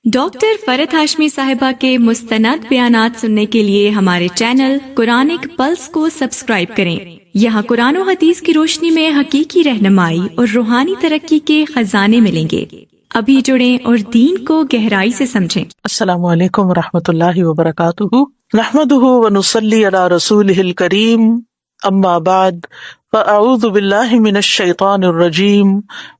Doctor فرحت ہاشمی صاحبہ کے مستند بیانات سننے کے لیے ہمارے چینل قرآنک پلس کو سبسکرائب کریں۔ یہاں قرآن و حدیث کی روشنی میں حقیقی رہنمائی اور روحانی ترقی کے خزانے ملیں گے۔ ابھی جڑیں اور دین کو گہرائی سے سمجھیں۔ السلام علیکم ورحمۃ اللہ وبرکاتہ، نحمدہ ونصلی علی رسولہ الکریم، اما بعد فاعوذ باللہ من الشیطان الرجیم،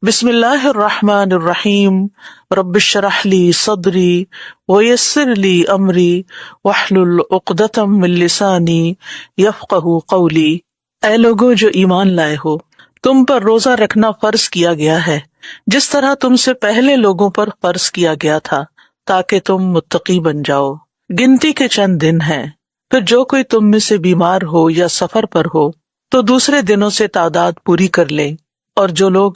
بسم اللہ الرحمن الرحیم، رب اشرح لی صدری ویسر لی امری واحلل عقدۃ من لسانی یفقہوا قولی۔ اے لوگو جو ایمان لائے ہو، تم پر روزہ رکھنا فرض کیا گیا ہے جس طرح تم سے پہلے لوگوں پر فرض کیا گیا تھا، تاکہ تم متقی بن جاؤ۔ گنتی کے چند دن ہیں، پھر جو کوئی تم میں سے بیمار ہو یا سفر پر ہو تو دوسرے دنوں سے تعداد پوری کر لیں، اور جو لوگ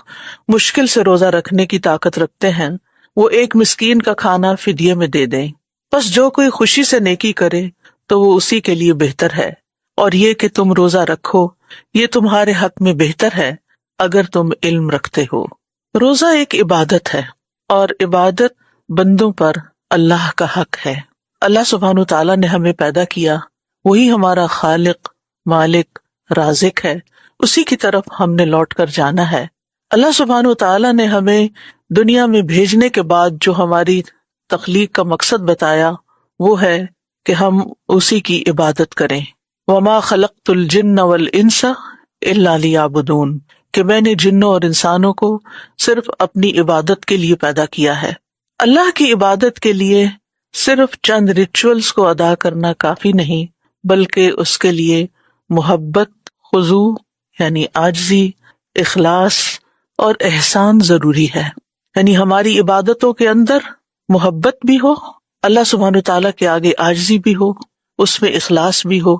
مشکل سے روزہ رکھنے کی طاقت رکھتے ہیں وہ ایک مسکین کا کھانا فدیے میں دے دیں۔ بس جو کوئی خوشی سے نیکی کرے تو وہ اسی کے لیے بہتر ہے، اور یہ کہ تم روزہ رکھو یہ تمہارے حق میں بہتر ہے اگر تم علم رکھتے ہو۔ روزہ ایک عبادت ہے، اور عبادت بندوں پر اللہ کا حق ہے۔ اللہ سبحانہ وتعالیٰ نے ہمیں پیدا کیا، وہی ہمارا خالق، مالک، رازق ہے، اسی کی طرف ہم نے لوٹ کر جانا ہے۔ اللہ سبحانہ وتعالیٰ نے ہمیں دنیا میں بھیجنے کے بعد جو ہماری تخلیق کا مقصد بتایا وہ ہے کہ ہم اسی کی عبادت کریں۔ وما خلقت الجن والانس الا لیعبدون، کہ میں نے جنوں اور انسانوں کو صرف اپنی عبادت کے لیے پیدا کیا ہے۔ اللہ کی عبادت کے لیے صرف چند ریچولز کو ادا کرنا کافی نہیں، بلکہ اس کے لیے محبت، خضوع یعنی عاجزی، اخلاص اور احسان ضروری ہے۔ یعنی ہماری عبادتوں کے اندر محبت بھی ہو، اللہ سبحانہ وتعالیٰ کے آگے عاجزی بھی ہو، اس میں اخلاص بھی ہو،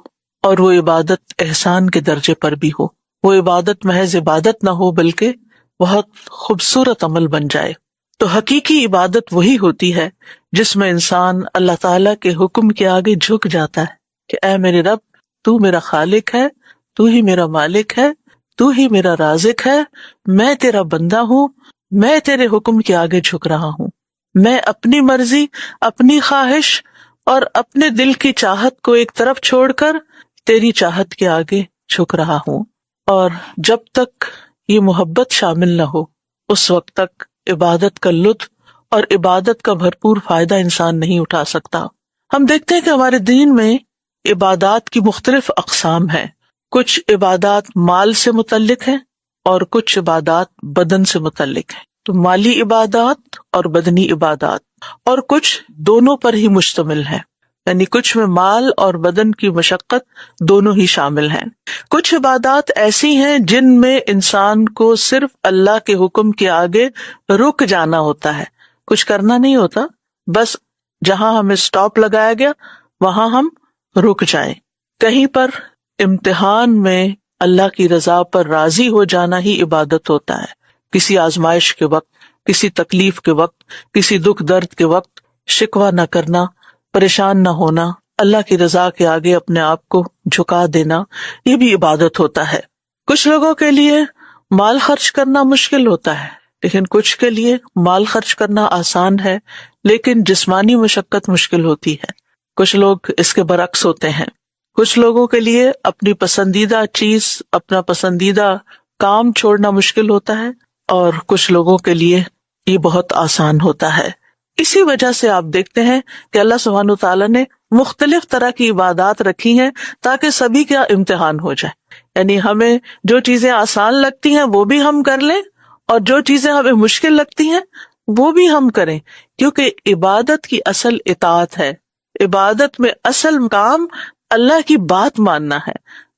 اور وہ عبادت احسان کے درجے پر بھی ہو۔ وہ عبادت محض عبادت نہ ہو بلکہ بہت خوبصورت عمل بن جائے۔ تو حقیقی عبادت وہی ہوتی ہے جس میں انسان اللہ تعالیٰ کے حکم کے آگے جھک جاتا ہے کہ اے میرے رب، تو میرا خالق ہے، تو ہی میرا مالک ہے، تو ہی میرا رازق ہے، میں تیرا بندہ ہوں، میں تیرے حکم کے آگے جھک رہا ہوں، میں اپنی مرضی، اپنی خواہش اور اپنے دل کی چاہت کو ایک طرف چھوڑ کر تیری چاہت کے آگے جھک رہا ہوں۔ اور جب تک یہ محبت شامل نہ ہو اس وقت تک عبادت کا لطف اور عبادت کا بھرپور فائدہ انسان نہیں اٹھا سکتا۔ ہم دیکھتے ہیں کہ ہمارے دین میں عبادات کی مختلف اقسام ہیں۔ کچھ عبادات مال سے متعلق ہیں اور کچھ عبادات بدن سے متعلق ہیں۔ تو مالی عبادات اور بدنی عبادات، اور کچھ دونوں پر ہی مشتمل ہے، یعنی کچھ میں مال اور بدن کی مشقت دونوں ہی شامل ہیں۔ کچھ عبادات ایسی ہیں جن میں انسان کو صرف اللہ کے حکم کے آگے رک جانا ہوتا ہے، کچھ کرنا نہیں ہوتا، بس جہاں ہمیں سٹاپ لگایا گیا وہاں ہم رک جائیں۔ کہیں پر امتحان میں اللہ کی رضا پر راضی ہو جانا ہی عبادت ہوتا ہے، کسی آزمائش کے وقت، کسی تکلیف کے وقت، کسی دکھ درد کے وقت شکوہ نہ کرنا، پریشان نہ ہونا، اللہ کی رضا کے آگے اپنے آپ کو جھکا دینا، یہ بھی عبادت ہوتا ہے۔ کچھ لوگوں کے لیے مال خرچ کرنا مشکل ہوتا ہے، لیکن کچھ کے لیے مال خرچ کرنا آسان ہے لیکن جسمانی مشقت مشکل ہوتی ہے۔ کچھ لوگ اس کے برعکس ہوتے ہیں۔ کچھ لوگوں کے لیے اپنی پسندیدہ چیز، اپنا پسندیدہ کام چھوڑنا مشکل ہوتا ہے، اور کچھ لوگوں کے لیے یہ بہت آسان ہوتا ہے۔ اسی وجہ سے آپ دیکھتے ہیں کہ اللہ سبحانہ وتعالیٰ نے مختلف طرح کی عبادات رکھی ہیں تاکہ سبھی کا امتحان ہو جائے۔ یعنی ہمیں جو چیزیں آسان لگتی ہیں وہ بھی ہم کر لیں، اور جو چیزیں ہمیں مشکل لگتی ہیں وہ بھی ہم کریں، کیونکہ عبادت کی اصل اطاعت ہے۔ عبادت میں اصل کام اللہ کی بات ماننا ہے،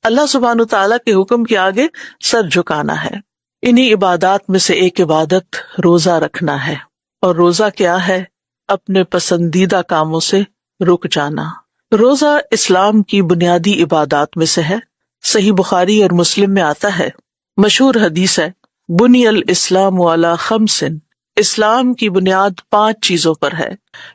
اللہ سبحانہ وتعالیٰ کے حکم کے آگے سر جھکانا ہے۔ انہی عبادات میں سے ایک عبادت روزہ رکھنا ہے، اور روزہ کیا ہے؟ اپنے پسندیدہ کاموں سے رک جانا۔ روزہ اسلام کی بنیادی عبادات میں سے ہے۔ صحیح بخاری اور مسلم میں آتا ہے، مشہور حدیث ہے، بنی الاسلام علی خمس، اسلام کی بنیاد 5 چیزوں پر ہے۔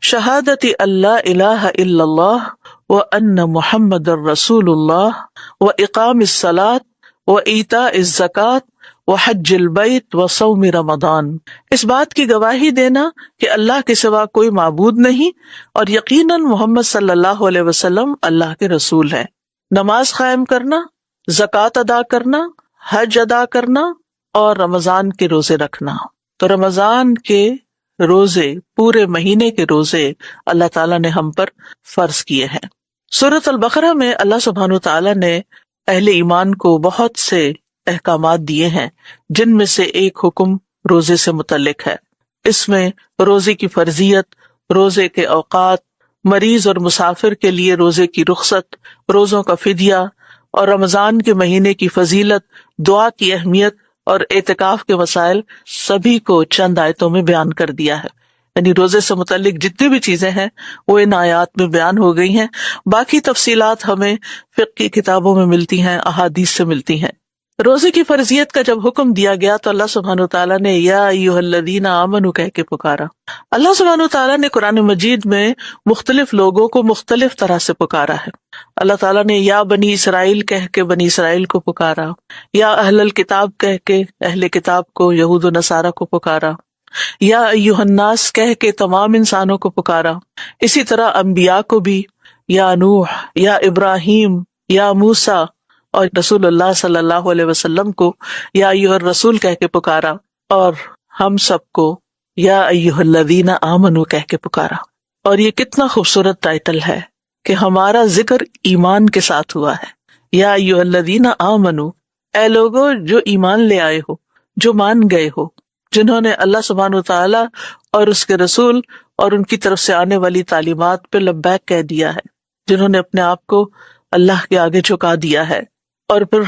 شہادت اللہ الہ الا اللہ وان محمد الرسول اللہ، واقام الصلاۃ، وایتاء الزکوٰۃ، وحج البیت وصوم رمضان، اس بات کی گواہی دینا کہ اللہ کے سوا کوئی معبود نہیں اور یقیناً محمد صلی اللہ علیہ وسلم اللہ کے رسول ہیں، نماز قائم کرنا، زکوٰۃ ادا کرنا، حج ادا کرنا اور رمضان کے روزے رکھنا۔ تو رمضان کے روزے، پورے مہینے کے روزے اللہ تعالیٰ نے ہم پر فرض کیے ہیں۔ سورۃ البقرہ میں اللہ سبحانہ وتعالیٰ نے اہل ایمان کو بہت سے احکامات دیے ہیں، جن میں سے ایک حکم روزے سے متعلق ہے۔ اس میں روزے کی فرضیت، روزے کے اوقات، مریض اور مسافر کے لیے روزے کی رخصت، روزوں کا فدیہ اور رمضان کے مہینے کی فضیلت، دعا کی اہمیت اور اعتکاف کے مسائل سبھی کو چند آیتوں میں بیان کر دیا ہے۔ یعنی روزے سے متعلق جتنی بھی چیزیں ہیں وہ ان آیات میں بیان ہو گئی ہیں، باقی تفصیلات ہمیں فقہ کی کتابوں میں ملتی ہیں، احادیث سے ملتی ہیں۔ روزے کی فرضیت کا جب حکم دیا گیا تو اللہ سبحانہ وتعالیٰ نے یا ایھا الذین آمنوا کہہ کے پکارا۔ اللہ سبحانہ وتعالیٰ نے قرآن مجید میں مختلف لوگوں کو مختلف طرح سے پکارا ہے۔ اللہ تعالیٰ نے یا بنی اسرائیل کہہ کے بنی اسرائیل کو پکارا، یا اہل الکتاب کہہ کے اہل کتاب کو، یہود و نصارہ کو پکارا، یا ایھا الناس کہہ کے تمام انسانوں کو پکارا۔ اسی طرح انبیاء کو بھی یا نوح، یا ابراہیم، یا موسیٰ، اور رسول اللہ صلی اللہ علیہ وسلم کو یا ایھا الرسول کہہ کے پکارا، اور ہم سب کو یا ایھا الذین آمنوا کہہ کے پکارا۔ اور یہ کتنا خوبصورت ٹائٹل ہے کہ ہمارا ذکر ایمان کے ساتھ ہوا ہے۔ یا ایھا الذین آمنوا، اے لوگو جو ایمان لے آئے ہو، جو مان گئے ہو، جنہوں نے اللہ سبحانہ وتعالیٰ اور اس کے رسول اور ان کی طرف سے آنے والی تعلیمات پہ لبیک کہہ دیا ہے، جنہوں نے اپنے آپ کو اللہ کے آگے جھکا دیا ہے۔ اور پھر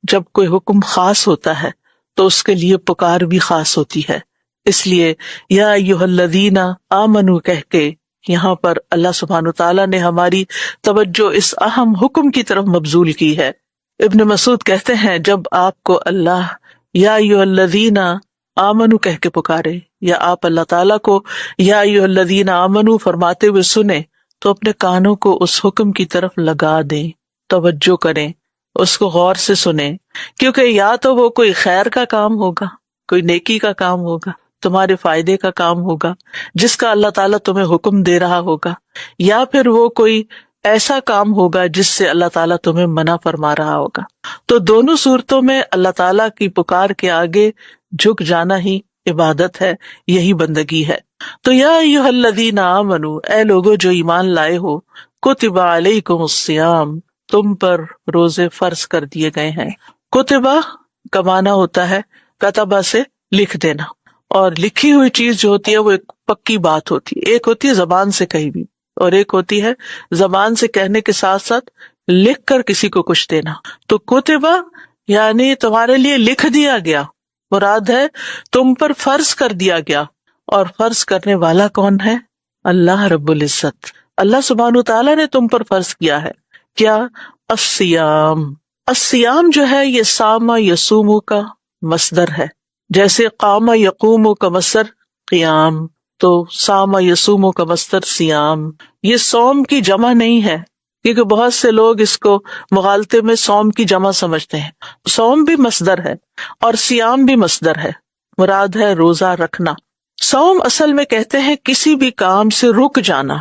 جب کوئی حکم خاص ہوتا ہے تو اس کے لیے پکار بھی خاص ہوتی ہے، اس لیے یا ایھا الذین آمنوا کہہ کے یہاں پر اللہ سبحانہ وتعالیٰ نے ہماری توجہ اس اہم حکم کی طرف مبذول کی ہے۔ ابن مسعود کہتے ہیں جب آپ کو اللہ یا ایھا الذین آمنوا کہہ کے پکارے، یا آپ اللہ تعالیٰ کو یا ایھا الذین آمنوا فرماتے ہوئے سنیں تو اپنے کانوں کو اس حکم کی طرف لگا دیں، توجہ کریں، اس کو غور سے سنیں، کیونکہ یا تو وہ کوئی خیر کا کام ہوگا، کوئی نیکی کا کام ہوگا، تمہارے فائدے کا کام ہوگا جس کا اللہ تعالیٰ تمہیں حکم دے رہا ہوگا، یا پھر وہ کوئی ایسا کام ہوگا جس سے اللہ تعالیٰ تمہیں منع فرما رہا ہوگا۔ تو دونوں صورتوں میں اللہ تعالیٰ کی پکار کے آگے جھک جانا ہی عبادت ہے، یہی بندگی ہے۔ تو یا ایھا الذین آمنوا، اے لوگو جو ایمان لائے ہو، کتب علیکم الصیام، تم پر روزے فرض کر دیے گئے ہیں۔ کتبہ کا معنی ہوتا ہے کتبہ سے لکھ دینا، اور لکھی ہوئی چیز جو ہوتی ہے وہ ایک پکی بات ہوتی ہے، ایک ہوتی ہے زبان سے کہی بھی، اور ایک ہوتی ہے زبان سے کہنے کے ساتھ ساتھ لکھ کر کسی کو کچھ دینا۔ تو کتبہ یعنی تمہارے لیے لکھ دیا گیا، مراد ہے تم پر فرض کر دیا گیا، اور فرض کرنے والا کون ہے؟ اللہ رب العزت۔ اللہ سبحانہ وتعالیٰ نے تم پر فرض کیا ہے کیا؟ الصیام۔ الصیام جو ہے یہ صام یصوم کا مصدر ہے، جیسے قام یقوم کا مصدر قیام، تو صام یصوم کا مصدر صیام۔ یہ صوم کی جمع نہیں ہے، کیونکہ بہت سے لوگ اس کو مغالطے میں صوم کی جمع سمجھتے ہیں۔ صوم بھی مصدر ہے اور صیام بھی مصدر ہے، مراد ہے روزہ رکھنا۔ صوم اصل میں کہتے ہیں کسی بھی کام سے رک جانا،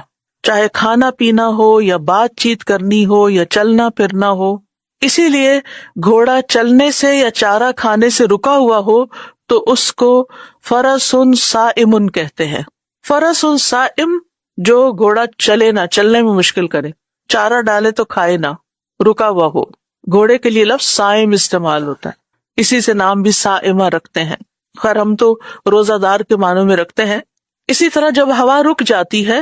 چاہے کھانا پینا ہو یا بات چیت کرنی ہو یا چلنا پھرنا ہو۔ اسی لیے گھوڑا چلنے سے یا چارہ کھانے سے رکا ہوا ہو تو اس کو فرس صائم کہتے ہیں۔ فرس صائم، جو گھوڑا چلے نہ، چلنے میں مشکل کرے، چارہ ڈالے تو کھائے نہ، رکا ہوا ہو۔ گھوڑے کے لیے لفظ صائم استعمال ہوتا ہے، اسی سے نام بھی صائمہ رکھتے ہیں۔ خیر ہم تو روزہ دار کے معنوں میں رکھتے ہیں۔ اسی طرح جب ہوا رک جاتی ہے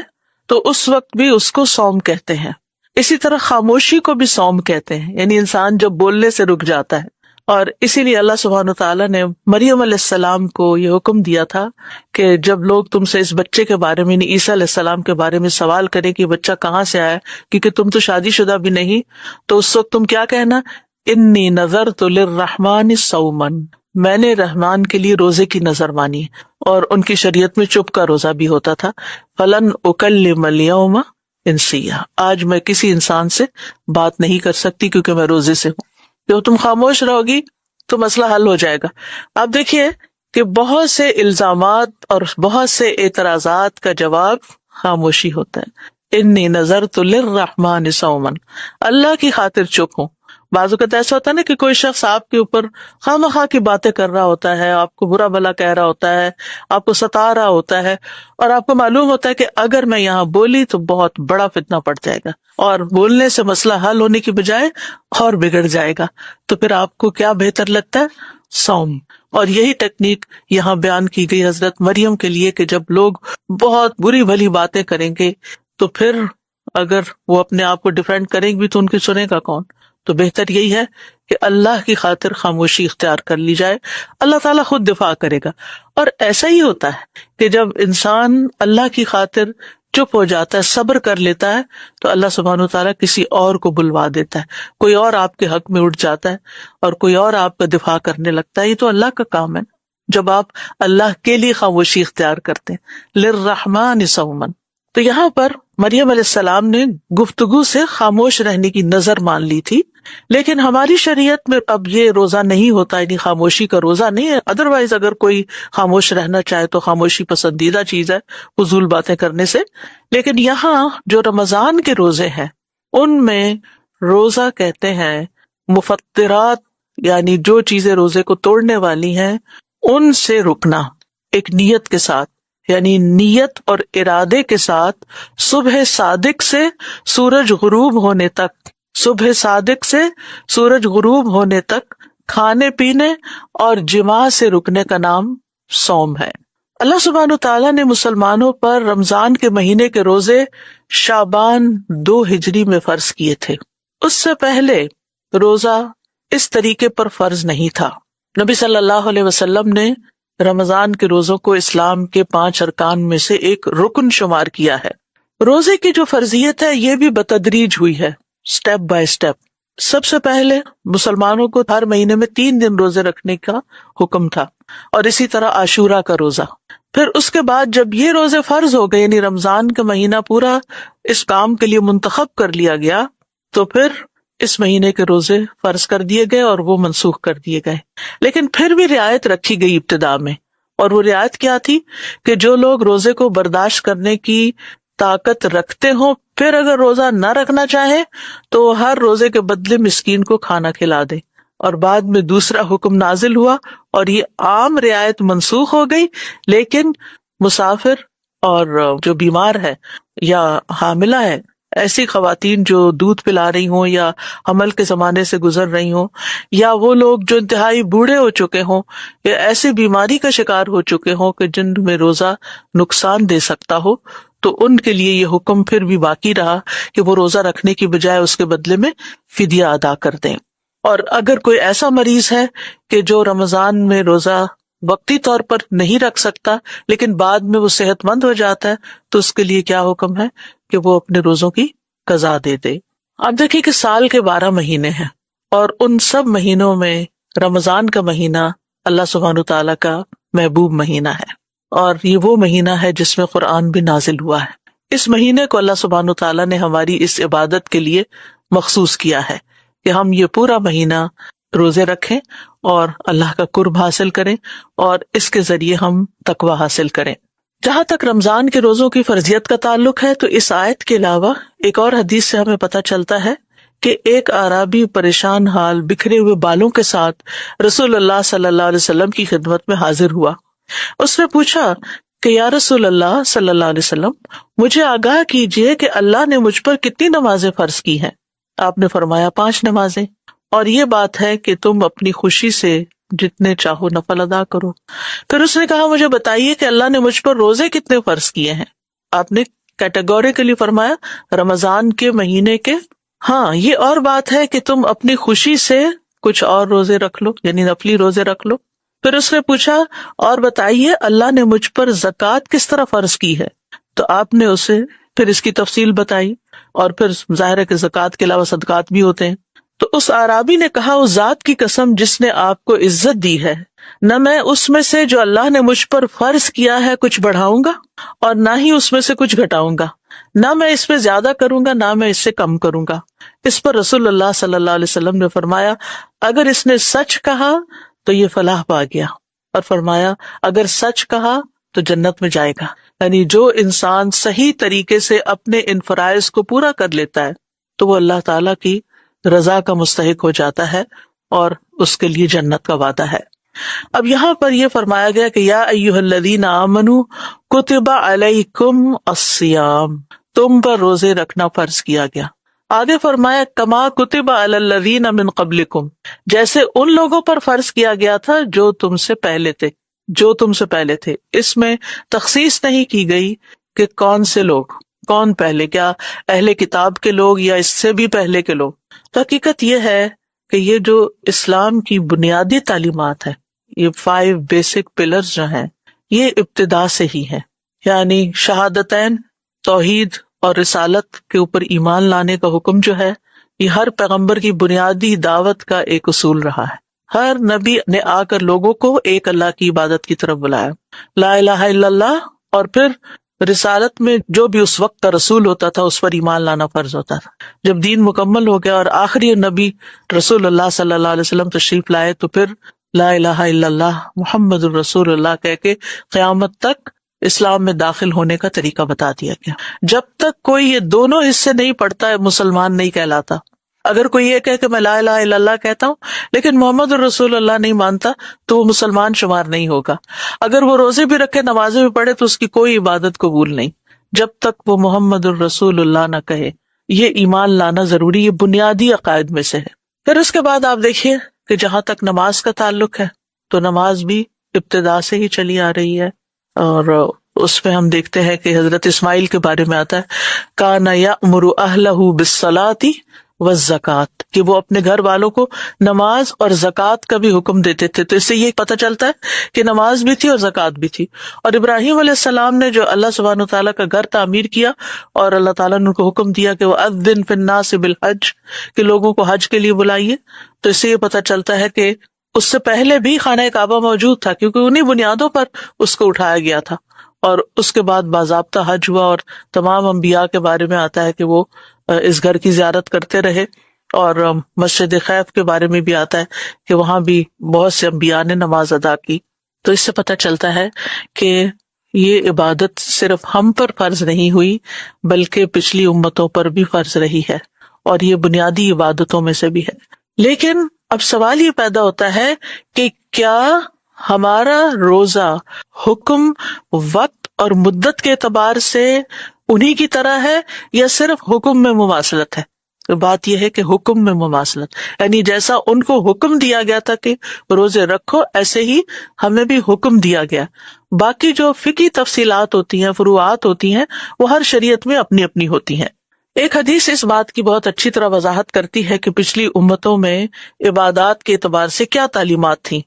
تو اس وقت بھی اس کو صوم کہتے ہیں۔ اسی طرح خاموشی کو بھی صوم کہتے ہیں، یعنی انسان جب بولنے سے رک جاتا ہے۔ اور اسی لیے اللہ سبحانہ وتعالیٰ نے مریم علیہ السلام کو یہ حکم دیا تھا کہ جب لوگ تم سے اس بچے کے بارے میں، عیسیٰ علیہ السلام کے بارے میں سوال کریں کہ بچہ کہاں سے آیا، کیونکہ تم تو شادی شدہ بھی نہیں، تو اس وقت تم کیا کہنا؟ انی نذرت للرحمن صوما، میں نے رحمان کے لیے روزے کی نظر مانی۔ اور ان کی شریعت میں چپ کا روزہ بھی ہوتا تھا۔ فلن اکلم اليوم انسیا، آج میں کسی انسان سے بات نہیں کر سکتی کیونکہ میں روزے سے ہوں۔ جو تم خاموش رہو گی تو مسئلہ حل ہو جائے گا. آپ دیکھیے کہ بہت سے الزامات اور بہت سے اعتراضات کا جواب خاموشی ہوتا ہے. انی نذرت للرحمن صوما، اللہ کی خاطر چپ ہوں. بعض اوقات ایسا ہوتا ہے نا کہ کوئی شخص آپ کے اوپر خواہ کی باتیں کر رہا ہوتا ہے، آپ کو برا بھلا کہہ رہا ہوتا ہے، آپ کو ستا رہا ہوتا ہے، اور آپ کو معلوم ہوتا ہے کہ اگر میں یہاں بولی تو بہت بڑا فتنہ پڑ جائے گا اور بولنے سے مسئلہ حل ہونے کی بجائے اور بگڑ جائے گا. تو پھر آپ کو کیا بہتر لگتا ہے؟ صوم. اور یہی ٹیکنیک یہاں بیان کی گئی حضرت مریم کے لیے کہ جب لوگ بہت بری بھلی باتیں کریں گے تو پھر اگر وہ اپنے آپ کو ڈیفینڈ کریں گے تو ان کی سنے گا کون؟ تو بہتر یہی ہے کہ اللہ کی خاطر خاموشی اختیار کر لی جائے، اللہ تعالیٰ خود دفاع کرے گا. اور ایسا ہی ہوتا ہے کہ جب انسان اللہ کی خاطر چپ ہو جاتا ہے، صبر کر لیتا ہے، تو اللہ سبحانہ وتعالیٰ کسی اور کو بلوا دیتا ہے، کوئی اور آپ کے حق میں اٹھ جاتا ہے اور کوئی اور آپ کا دفاع کرنے لگتا ہے. یہ تو اللہ کا کام ہے جب آپ اللہ کے لیے خاموشی اختیار کرتے ہیں. للرحمن صوما. تو یہاں پر مریم علیہ السلام نے گفتگو سے خاموش رہنے کی نظر مان لی تھی، لیکن ہماری شریعت میں اب یہ روزہ نہیں ہوتا، یعنی خاموشی کا روزہ نہیں ہے. ادروائز اگر کوئی خاموش رہنا چاہے تو خاموشی پسندیدہ چیز ہے فضول باتیں کرنے سے. لیکن یہاں جو رمضان کے روزے ہیں ان میں روزہ کہتے ہیں مفطرات، یعنی جو چیزیں روزے کو توڑنے والی ہیں ان سے رکنا ایک نیت کے ساتھ، یعنی نیت اور ارادے کے ساتھ صبح صادق سے سورج غروب ہونے تک، صبح صادق سے سورج غروب ہونے تک کھانے پینے اور جماع سے رکنے کا نام صوم ہے. اللہ سبحانہ تعالیٰ نے مسلمانوں پر رمضان کے مہینے کے روزے شعبان 2 ہجری میں فرض کیے تھے. اس سے پہلے روزہ اس طریقے پر فرض نہیں تھا. نبی صلی اللہ علیہ وسلم نے رمضان کے روزوں کو اسلام کے 5 ارکان میں سے ایک رکن شمار کیا ہے. روزے کی جو فرضیت ہے یہ بھی بتدریج ہوئی ہے، سٹیپ بائی سٹیپ. سب سے پہلے مسلمانوں کو ہر مہینے میں 3 دن روزے رکھنے کا حکم تھا، اور اسی طرح عاشورہ کا روزہ. پھر اس کے بعد جب یہ روزے فرض ہو گئے، یعنی رمضان کا مہینہ پورا اس کام کے لیے منتخب کر لیا گیا، تو پھر اس مہینے کے روزے فرض کر دیے گئے اور وہ منسوخ کر دیے گئے. لیکن پھر بھی رعایت رکھی گئی ابتدا میں، اور وہ رعایت کیا تھی کہ جو لوگ روزے کو برداشت کرنے کی طاقت رکھتے ہوں، پھر اگر روزہ نہ رکھنا چاہے تو ہر روزے کے بدلے مسکین کو کھانا کھلا دے. اور بعد میں دوسرا حکم نازل ہوا اور یہ عام رعایت منسوخ ہو گئی، لیکن مسافر اور جو بیمار ہے یا حاملہ ہے، ایسی خواتین جو دودھ پلا رہی ہوں یا حمل کے زمانے سے گزر رہی ہوں، یا وہ لوگ جو انتہائی بوڑھے ہو چکے ہوں یا ایسی بیماری کا شکار ہو چکے ہوں کہ جن میں روزہ نقصان دے سکتا ہو، تو ان کے لیے یہ حکم پھر بھی باقی رہا کہ وہ روزہ رکھنے کی بجائے اس کے بدلے میں فدیہ ادا کر دیں. اور اگر کوئی ایسا مریض ہے کہ جو رمضان میں روزہ وقتی طور پر نہیں رکھ سکتا لیکن بعد میں وہ صحت مند ہو جاتا ہے، تو اس کے لیے کیا حکم ہے کہ وہ اپنے روزوں کی قضا دے دے. آپ دیکھیں کہ سال کے 12 مہینے ہیں، اور ان سب مہینوں میں رمضان کا مہینہ اللہ سبحانہ تعالیٰ کا محبوب مہینہ ہے، اور یہ وہ مہینہ ہے جس میں قرآن بھی نازل ہوا ہے. اس مہینے کو اللہ سبحانہ تعالیٰ نے ہماری اس عبادت کے لیے مخصوص کیا ہے کہ ہم یہ پورا مہینہ روزے رکھیں اور اللہ کا قرب حاصل کریں، اور اس کے ذریعے ہم تقویٰ حاصل کریں. جہاں تک رمضان کے روزوں کی فرضیت کا تعلق ہے تو اس آیت کے علاوہ ایک اور حدیث سے ہمیں پتہ چلتا ہے کہ ایک اعرابی پریشان حال بکھرے ہوئے بالوں کے ساتھ رسول اللہ صلی اللہ علیہ وسلم کی خدمت میں حاضر ہوا. اس نے پوچھا کہ یا رسول اللہ صلی اللہ علیہ وسلم، مجھے آگاہ کیجئے کہ اللہ نے مجھ پر کتنی نمازیں فرض کی ہیں؟ آپ نے فرمایا 5 نمازیں، اور یہ بات ہے کہ تم اپنی خوشی سے جتنے چاہو نفل ادا کرو. پھر اس نے کہا مجھے بتائیے کہ اللہ نے مجھ پر روزے کتنے فرض کیے ہیں؟ آپ نے کیٹیگوریکلی فرمایا رمضان کے مہینے کے. ہاں، یہ اور بات ہے کہ تم اپنی خوشی سے کچھ اور روزے رکھ لو، یعنی نفلی روزے رکھ لو. پھر اس نے پوچھا اور بتائیے اللہ نے مجھ پر زکوٰۃ کس طرح فرض کی ہے؟ تو آپ نے اسے پھر اس کی تفصیل بتائی، اور پھر ظاہر ہے کہ زکوٰۃ کے علاوہ صدقات بھی ہوتے ہیں. تو اس اعرابی نے کہا اس ذات کی قسم جس نے آپ کو عزت دی ہے، نہ میں اس میں سے جو اللہ نے مجھ پر فرض کیا ہے کچھ بڑھاؤں گا اور نہ ہی اس میں سے کچھ گھٹاؤں گا. نہ میں اس پہ زیادہ کروں گا نہ میں اس سے کم کروں گا۔ اس پر رسول اللہ صلی اللہ علیہ وسلم نے فرمایا اگر اس نے سچ کہا تو یہ فلاح پا گیا، اور فرمایا اگر سچ کہا تو جنت میں جائے گا۔ یعنی جو انسان صحیح طریقے سے اپنے ان فرائض کو پورا کر لیتا ہے تو وہ اللہ تعالیٰ کی رضا کا مستحق ہو جاتا ہے اور اس کے لیے جنت کا وعدہ ہے۔ اب یہاں پر یہ فرمایا گیا کہ یا ایھا الذین آمنوا کتب علیکم الصیام، تم پر روزے رکھنا فرض کیا گیا۔ آگے فرمایا کما کتب علی الذین من قبلکم، جیسے ان لوگوں پر فرض کیا گیا تھا جو تم سے پہلے تھے۔ اس میں تخصیص نہیں کی گئی کہ کون سے لوگ، کون پہلے، کیا اہل کتاب کے لوگ یا اس سے بھی پہلے کے لوگ۔ تو حقیقت یہ ہے کہ یہ جو اسلام کی بنیادی تعلیمات ہے، یہ 5 بیسک پلرز جو ہیں، یہ ابتدا سے ہی ہیں، یعنی شہادتین، توحید اور رسالت کے اوپر ایمان لانے کا حکم جو ہے، یہ ہر پیغمبر کی بنیادی دعوت کا ایک اصول رہا ہے۔ ہر نبی نے آ کر لوگوں کو ایک اللہ کی عبادت کی طرف بلایا، لا الہ الا اللہ، اور پھر رسالت میں جو بھی اس وقت کا رسول ہوتا تھا اس پر ایمان لانا فرض ہوتا تھا۔ جب دین مکمل ہو گیا اور آخری نبی رسول اللہ صلی اللہ علیہ وسلم تشریف لائے تو پھر لا الہ الا اللہ محمد الرسول اللہ کہہ کے قیامت تک اسلام میں داخل ہونے کا طریقہ بتا دیا گیا۔ جب تک کوئی یہ دونوں حصے نہیں پڑھتا ہے مسلمان نہیں کہلاتا۔ اگر کوئی یہ کہے کہ میں لا الہ الا اللہ کہتا ہوں لیکن محمد الرسول اللہ نہیں مانتا تو وہ مسلمان شمار نہیں ہوگا۔ اگر وہ روزے بھی رکھے، نمازیں بھی پڑھے، تو اس کی کوئی عبادت قبول نہیں جب تک وہ محمد الرسول اللہ نہ کہے۔ یہ ایمان لانا ضروری، یہ بنیادی عقائد میں سے ہے۔ پھر اس کے بعد آپ دیکھیے کہ جہاں تک نماز کا تعلق ہے تو نماز بھی ابتدا سے ہی چلی آ رہی ہے، اور اس میں ہم دیکھتے ہیں کہ حضرت اسماعیل کے بارے میں آتا ہے کان یأمر اہلہ بالصلاۃ والزکوٰۃ، کہ وہ اپنے گھر والوں کو نماز اور زکوٰۃ کا بھی حکم دیتے تھے۔ تو اس سے یہ پتہ چلتا ہے کہ نماز بھی تھی اور زکوٰۃ بھی تھی۔ اور ابراہیم علیہ السلام نے جو اللہ سبحانہ وتعالیٰ کا گھر تعمیر کیا اور اللہ تعالیٰ نے ان کو حکم دیا کہ وَأَذِّن فِي النَّاسِ بِالْحَجِّ، کہ لوگوں کو حج کے لیے بلائیے، تو اس سے یہ پتہ چلتا ہے کہ اس سے پہلے بھی خانہ کعبہ موجود تھا، کیونکہ انہی بنیادوں پر اس کو اٹھایا گیا تھا۔ اور اس کے بعد باضابطہ حج ہوا، اور تمام انبیاء کے بارے میں آتا ہے کہ وہ اس گھر کی زیارت کرتے رہے، اور مسجد خیف کے بارے میں بھی آتا ہے کہ وہاں بھی بہت سے انبیاء نے نماز ادا کی۔ تو اس سے پتہ چلتا ہے کہ یہ عبادت صرف ہم پر فرض نہیں ہوئی بلکہ پچھلی امتوں پر بھی فرض رہی ہے، اور یہ بنیادی عبادتوں میں سے بھی ہے۔ لیکن اب سوال یہ پیدا ہوتا ہے کہ کیا ہمارا روزہ حکم، وقت اور مدت کے اعتبار سے انہی کی طرح ہے یا صرف حکم میں مماثلت ہے؟ تو بات یہ ہے کہ حکم میں مماثلت، یعنی جیسا ان کو حکم دیا گیا تھا کہ روزے رکھو، ایسے ہی ہمیں بھی حکم دیا گیا۔ باقی جو فقہی تفصیلات ہوتی ہیں، فروعات ہوتی ہیں، وہ ہر شریعت میں اپنی اپنی ہوتی ہیں۔ ایک حدیث اس بات کی بہت اچھی طرح وضاحت کرتی ہے کہ پچھلی امتوں میں عبادات کے اعتبار سے کیا تعلیمات تھیں۔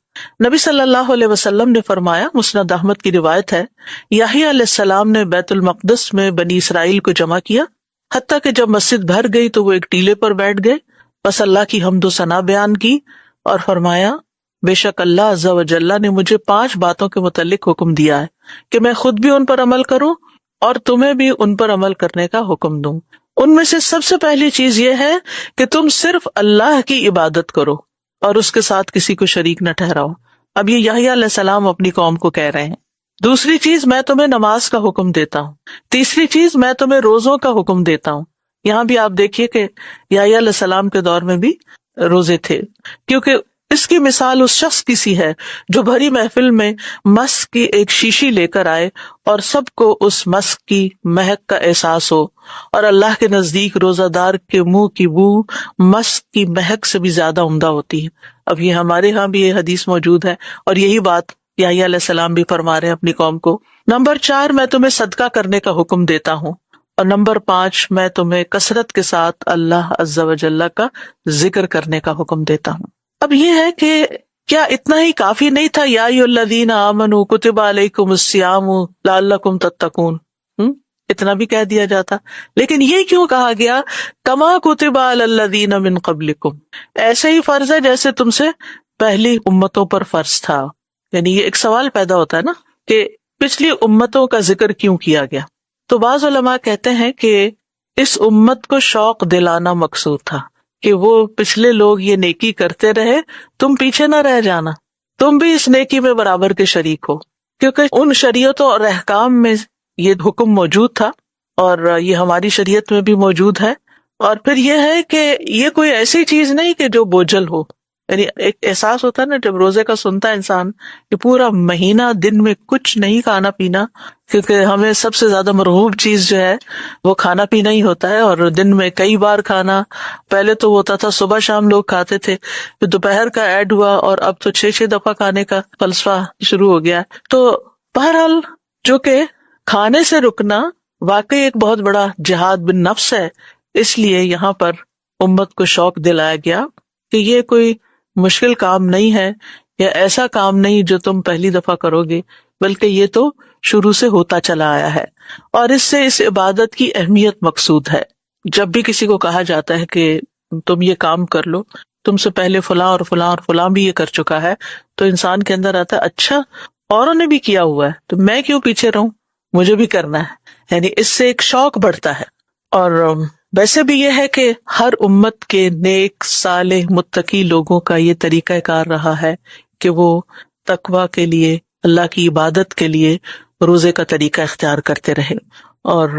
نبی صلی اللہ علیہ وسلم نے فرمایا، مسند احمد کی روایت ہے، یحییٰ علیہ السلام نے بیت المقدس میں بنی اسرائیل کو جمع کیا، حتیٰ کہ جب مسجد بھر گئی تو وہ ایک ٹیلے پر بیٹھ گئے، بس اللہ کی حمد و ثنا بیان کی اور فرمایا بے شک اللہ عز و جل نے مجھے 5 باتوں کے متعلق حکم دیا ہے کہ میں خود بھی ان پر عمل کروں اور تمہیں بھی ان پر عمل کرنے کا حکم دوں۔ ان میں سے سب سے پہلی چیز یہ ہے کہ تم صرف اللہ کی عبادت کرو اور اس کے ساتھ کسی کو شریک نہ ٹھہراؤ۔ اب یہ یحییٰ علیہ السلام اپنی قوم کو کہہ رہے ہیں۔ دوسری چیز، میں تمہیں نماز کا حکم دیتا ہوں۔ تیسری چیز، میں تمہیں روزوں کا حکم دیتا ہوں۔ یہاں بھی آپ دیکھیے کہ یحییٰ علیہ السلام کے دور میں بھی روزے تھے، کیونکہ اس کی مثال اس شخص کی سی ہے جو بھری محفل میں مسک کی ایک شیشی لے کر آئے اور سب کو اس مسک کی مہک کا احساس ہو، اور اللہ کے نزدیک روزہ دار کے منہ کی بو مسک کی مہک سے بھی زیادہ عمدہ ہوتی ہے۔ اب یہ ہمارے ہاں بھی یہ حدیث موجود ہے، اور یہی بات یحییٰ علیہ السلام بھی فرما رہے ہیں اپنی قوم کو۔ نمبر 4، میں تمہیں صدقہ کرنے کا حکم دیتا ہوں، اور نمبر 5، میں تمہیں کثرت کے ساتھ اللہ عز و جل کا ذکر کرنے کا حکم دیتا ہوں۔ اب یہ ہے کہ کیا اتنا ہی کافی نہیں تھا؟ یا ایھا الذین آمنوا کتب علیکم الصیام لعلکم تتقون، اتنا بھی کہہ دیا جاتا، لیکن یہ کیوں کہا گیا کما کتب علی الذین من قبلکم؟ ایسے ہی فرض ہے جیسے تم سے پہلی امتوں پر فرض تھا۔ یعنی یہ ایک سوال پیدا ہوتا ہے نا کہ پچھلی امتوں کا ذکر کیوں کیا گیا؟ تو بعض علماء کہتے ہیں کہ اس امت کو شوق دلانا مقصود تھا کہ وہ پچھلے لوگ یہ نیکی کرتے رہے، تم پیچھے نہ رہ جانا، تم بھی اس نیکی میں برابر کے شریک ہو، کیونکہ ان شریعتوں اور احکام میں یہ حکم موجود تھا اور یہ ہماری شریعت میں بھی موجود ہے۔ اور پھر یہ ہے کہ یہ کوئی ایسی چیز نہیں کہ جو بوجھل ہو، یعنی ایک احساس ہوتا ہے نا جب روزے کا سنتا ہے انسان کہ پورا مہینہ دن میں کچھ نہیں کھانا پینا، کیونکہ ہمیں سب سے زیادہ مرغوب چیز جو ہے وہ کھانا پینا ہی ہوتا ہے، اور دن میں کئی بار کھانا۔ پہلے تو ہوتا تھا صبح شام لوگ کھاتے تھے، پھر دوپہر کا ایڈ ہوا اور اب تو 6 دفعہ کھانے کا فلسفہ شروع ہو گیا۔ تو بہرحال جو کہ کھانے سے رکنا واقعی ایک بہت بڑا جہاد بن نفس ہے، اس لیے یہاں پر امت کو شوق دلایا گیا کہ یہ کوئی مشکل کام نہیں ہے یا ایسا کام نہیں جو تم پہلی دفعہ کرو گے، بلکہ یہ تو شروع سے ہوتا چلا آیا ہے، اور اس سے اس عبادت کی اہمیت مقصود ہے۔ جب بھی کسی کو کہا جاتا ہے کہ تم یہ کام کر لو، تم سے پہلے فلاں اور فلاں اور فلاں بھی یہ کر چکا ہے، تو انسان کے اندر آتا ہے اچھا اوروں نے بھی کیا ہوا ہے تو میں کیوں پیچھے رہوں، مجھے بھی کرنا ہے، یعنی اس سے ایک شوق بڑھتا ہے۔ اور ویسے بھی یہ ہے کہ ہر امت کے نیک صالح متقی لوگوں کا یہ طریقہ کار رہا ہے کہ وہ تقویٰ کے لیے، اللہ کی عبادت کے لیے روزے کا طریقہ اختیار کرتے رہے۔ اور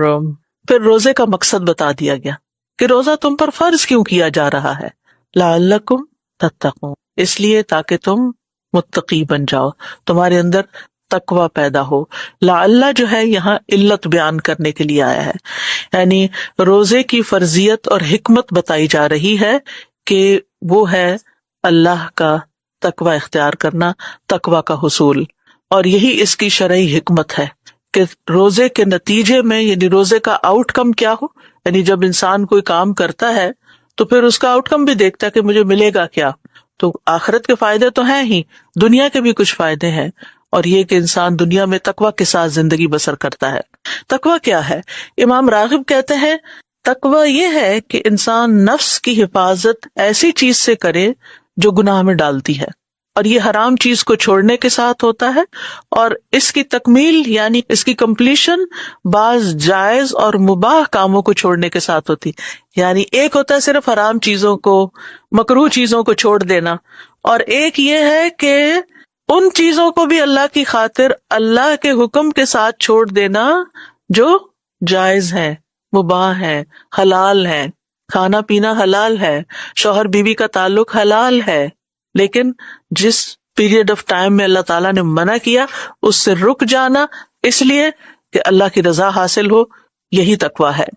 پھر روزے کا مقصد بتا دیا گیا کہ روزہ تم پر فرض کیوں کیا جا رہا ہے، لعلکم تتقون، اس لیے تاکہ تم متقی بن جاؤ، تمہارے اندر تقویٰ پیدا ہو۔ لعل جو ہے یہاں علت بیان کرنے کے لیے آیا ہے، یعنی روزے کی فرضیت اور حکمت بتائی جا رہی ہے کہ وہ ہے اللہ کا تقویٰ اختیار کرنا، تقویٰ کا حصول، اور یہی اس کی شرعی حکمت ہے کہ روزے کے نتیجے میں، یعنی روزے کا آؤٹ کم کیا ہو، یعنی جب انسان کوئی کام کرتا ہے تو پھر اس کا آؤٹ کم بھی دیکھتا ہے کہ مجھے ملے گا کیا، تو آخرت کے فائدے تو ہیں ہی، دنیا کے بھی کچھ فائدے ہیں، اور یہ کہ انسان دنیا میں تقویٰ کے ساتھ زندگی بسر کرتا ہے۔ تقویٰ کیا ہے؟ امام راغب کہتے ہیں تقویٰ یہ ہے کہ انسان نفس کی حفاظت ایسی چیز سے کرے جو گناہ میں ڈالتی ہے، اور یہ حرام چیز کو چھوڑنے کے ساتھ ہوتا ہے، اور اس کی تکمیل یعنی اس کی کمپلیشن بعض جائز اور مباح کاموں کو چھوڑنے کے ساتھ ہوتی، یعنی ایک ہوتا ہے صرف حرام چیزوں کو، مکروہ چیزوں کو چھوڑ دینا، اور ایک یہ ہے کہ ان چیزوں کو بھی اللہ کی خاطر اللہ کے حکم کے ساتھ چھوڑ دینا جو جائز ہے، مباح ہے، حلال ہے، کھانا پینا حلال ہے، شوہر بیوی کا تعلق حلال ہے، لیکن جس پیریڈ آف ٹائم میں اللہ تعالیٰ نے منع کیا اس سے رک جانا، اس لیے کہ اللہ کی رضا حاصل ہو، یہی تقویٰ ہے۔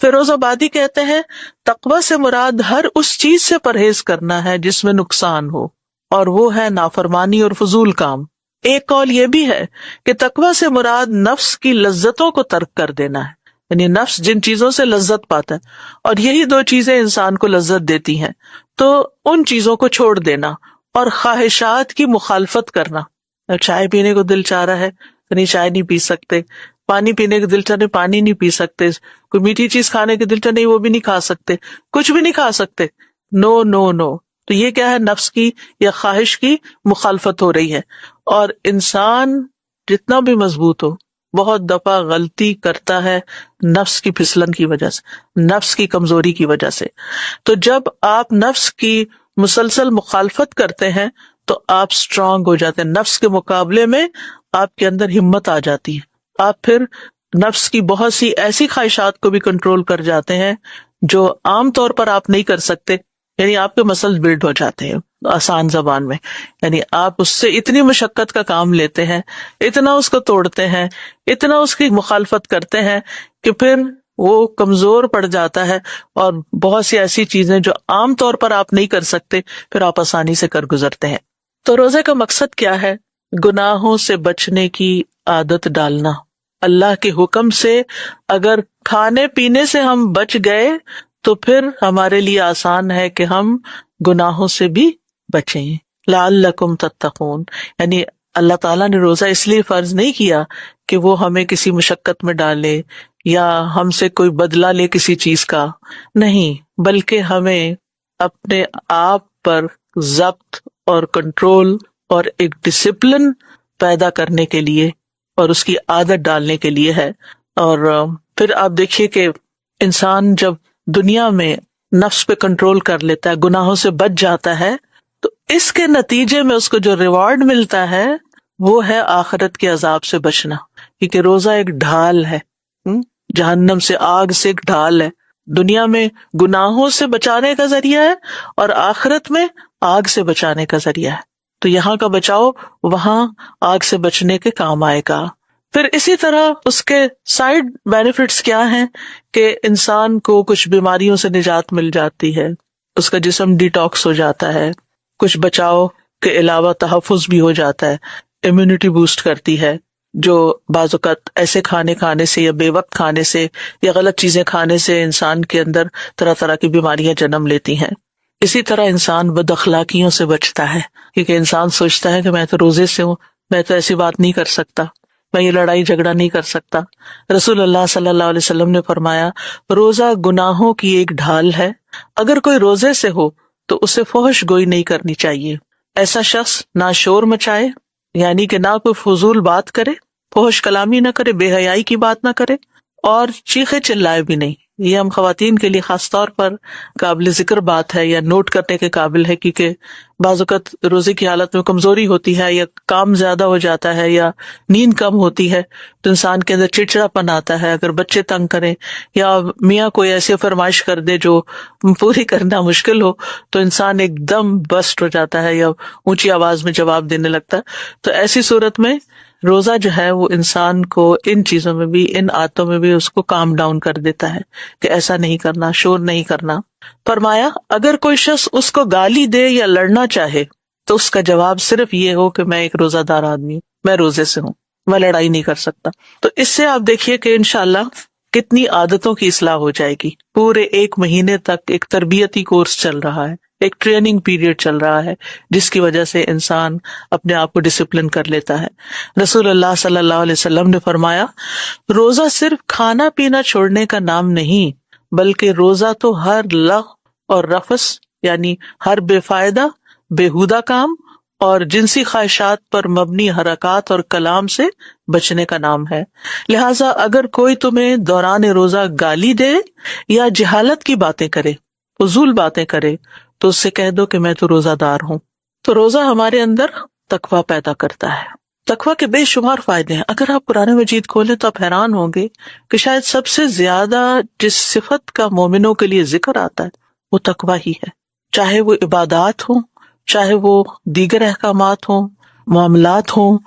فیروز آبادی کہتے ہیں تقویٰ سے مراد ہر اس چیز سے پرہیز کرنا ہے جس میں نقصان ہو، اور وہ ہے نافرمانی اور فضول کام۔ ایک قول یہ بھی ہے کہ تقویٰ سے مراد نفس کی لذتوں کو ترک کر دینا ہے، یعنی نفس جن چیزوں سے لذت پاتا ہے، اور یہی دو چیزیں انسان کو لذت دیتی ہیں، تو ان چیزوں کو چھوڑ دینا، اور خواہشات کی مخالفت کرنا۔ چائے پینے کو دل چاہ رہا ہے نہیں چائے نہیں پی سکتے، پانی پینے کے دل چاہ رہے پانی نہیں پی سکتے، کوئی میٹھی چیز کھانے کے دل چاہ نہیں وہ بھی نہیں کھا سکتے، کچھ بھی نہیں کھا سکتے، نو نو نو، تو یہ کیا ہے؟ نفس کی یا خواہش کی مخالفت ہو رہی ہے۔ اور انسان جتنا بھی مضبوط ہو بہت دفعہ غلطی کرتا ہے نفس کی پھسلن کی وجہ سے، نفس کی کمزوری کی وجہ سے۔ تو جب آپ نفس کی مسلسل مخالفت کرتے ہیں تو آپ اسٹرانگ ہو جاتے ہیں، نفس کے مقابلے میں آپ کے اندر ہمت آ جاتی ہے، آپ پھر نفس کی بہت سی ایسی خواہشات کو بھی کنٹرول کر جاتے ہیں جو عام طور پر آپ نہیں کر سکتے، یعنی آپ کے مسلز بلڈ ہو جاتے ہیں آسان زبان میں، یعنی آپ اس سے اتنی مشقت کا کام لیتے ہیں، اتنا اس کو توڑتے ہیں، اتنا اس کی مخالفت کرتے ہیں کہ پھر وہ کمزور پڑ جاتا ہے، اور بہت سی ایسی چیزیں جو عام طور پر آپ نہیں کر سکتے پھر آپ آسانی سے کر گزرتے ہیں۔ تو روزے کا مقصد کیا ہے؟ گناہوں سے بچنے کی عادت ڈالنا۔ اللہ کے حکم سے اگر کھانے پینے سے ہم بچ گئے تو پھر ہمارے لیے آسان ہے کہ ہم گناہوں سے بھی بچیں۔ لعلکم تتقون، یعنی اللہ تعالیٰ نے روزہ اس لیے فرض نہیں کیا کہ وہ ہمیں کسی مشقت میں ڈالے یا ہم سے کوئی بدلہ لے کسی چیز کا، نہیں، بلکہ ہمیں اپنے آپ پر ضبط اور کنٹرول اور ایک ڈسپلن پیدا کرنے کے لیے اور اس کی عادت ڈالنے کے لیے ہے۔ اور پھر آپ دیکھیے کہ انسان جب دنیا میں نفس پہ کنٹرول کر لیتا ہے، گناہوں سے بچ جاتا ہے، تو اس کے نتیجے میں اس کو جو ریوارڈ ملتا ہے وہ ہے آخرت کے عذاب سے بچنا، کیونکہ روزہ ایک ڈھال ہے، جہنم سے، آگ سے ایک ڈھال ہے، دنیا میں گناہوں سے بچانے کا ذریعہ ہے اور آخرت میں آگ سے بچانے کا ذریعہ ہے۔ تو یہاں کا بچاؤ وہاں آگ سے بچنے کے کام آئے گا۔ پھر اسی طرح اس کے سائیڈ بینیفٹس کیا ہیں کہ انسان کو کچھ بیماریوں سے نجات مل جاتی ہے، اس کا جسم ڈیٹاکس ہو جاتا ہے، کچھ بچاؤ کے علاوہ تحفظ بھی ہو جاتا ہے، امیونٹی بوسٹ کرتی ہے، جو بعض اوقات ایسے کھانے سے یا بے وقت کھانے سے یا غلط چیزیں کھانے سے انسان کے اندر طرح طرح کی بیماریاں جنم لیتی ہیں۔ اسی طرح انسان بد اخلاقیوں سے بچتا ہے، کیونکہ انسان سوچتا ہے کہ میں تو روزے سے ہوں، میں تو ایسی بات نہیں کر سکتا، میں یہ لڑائی جھگڑا نہیں کر سکتا۔ رسول اللہ صلی اللہ علیہ وسلم نے فرمایا، روزہ گناہوں کی ایک ڈھال ہے، اگر کوئی روزے سے ہو تو اسے فحش گوئی نہیں کرنی چاہیے۔ ایسا شخص نہ شور مچائے، یعنی کہ نہ کوئی فضول بات کرے، فحش کلامی نہ کرے، بے حیائی کی بات نہ کرے، اور چیخے چلائے بھی نہیں۔ یہ ہم خواتین کے لیے خاص طور پر قابل ذکر بات ہے یا نوٹ کرنے کے قابل ہے، کیونکہ بعض اوقات روزے کی حالت میں کمزوری ہوتی ہے یا کام زیادہ ہو جاتا ہے یا نیند کم ہوتی ہے تو انسان کے اندر چڑچڑا پن آتا ہے۔ اگر بچے تنگ کریں یا میاں کوئی ایسی فرمائش کر دے جو پوری کرنا مشکل ہو تو انسان ایک دم بسٹ ہو جاتا ہے یا اونچی آواز میں جواب دینے لگتا ہے۔ تو ایسی صورت میں روزہ جو ہے وہ انسان کو ان چیزوں میں بھی، ان عادتوں میں بھی اس کو کام ڈاؤن کر دیتا ہے کہ ایسا نہیں کرنا، شور نہیں کرنا۔ فرمایا اگر کوئی شخص اس کو گالی دے یا لڑنا چاہے تو اس کا جواب صرف یہ ہو کہ میں ایک روزہ دار آدمی ہوں، میں روزے سے ہوں، میں لڑائی نہیں کر سکتا۔ تو اس سے آپ دیکھیے کہ انشاءاللہ کتنی عادتوں کی اصلاح ہو جائے گی۔ پورے 1 مہینے تک ایک تربیتی کورس چل رہا ہے، ایک ٹریننگ پیریڈ چل رہا ہے، جس کی وجہ سے انسان اپنے آپ کو ڈسپلن کر لیتا ہے۔ رسول اللہ صلی اللہ علیہ وسلم نے فرمایا، روزہ صرف کھانا پینا چھوڑنے کا نام نہیں، بلکہ روزہ تو ہر لغو اور رفث، یعنی ہر بے فائدہ، بےہودہ کام اور جنسی خواہشات پر مبنی حرکات اور کلام سے بچنے کا نام ہے۔ لہٰذا اگر کوئی تمہیں دوران روزہ گالی دے یا جہالت کی باتیں کرے، فضول باتیں کرے، تو اس سے کہہ دو کہ میں تو روزہ دار ہوں۔ تو روزہ ہمارے اندر تقویٰ پیدا کرتا ہے۔ تقویٰ کے بے شمار فائدے ہیں۔ اگر آپ قرآن مجید کھولیں تو آپ حیران ہوں گے کہ شاید سب سے زیادہ جس صفت کا مومنوں کے لیے ذکر آتا ہے وہ تقویٰ ہی ہے، چاہے وہ عبادات ہوں، چاہے وہ دیگر احکامات ہوں، معاملات ہوں،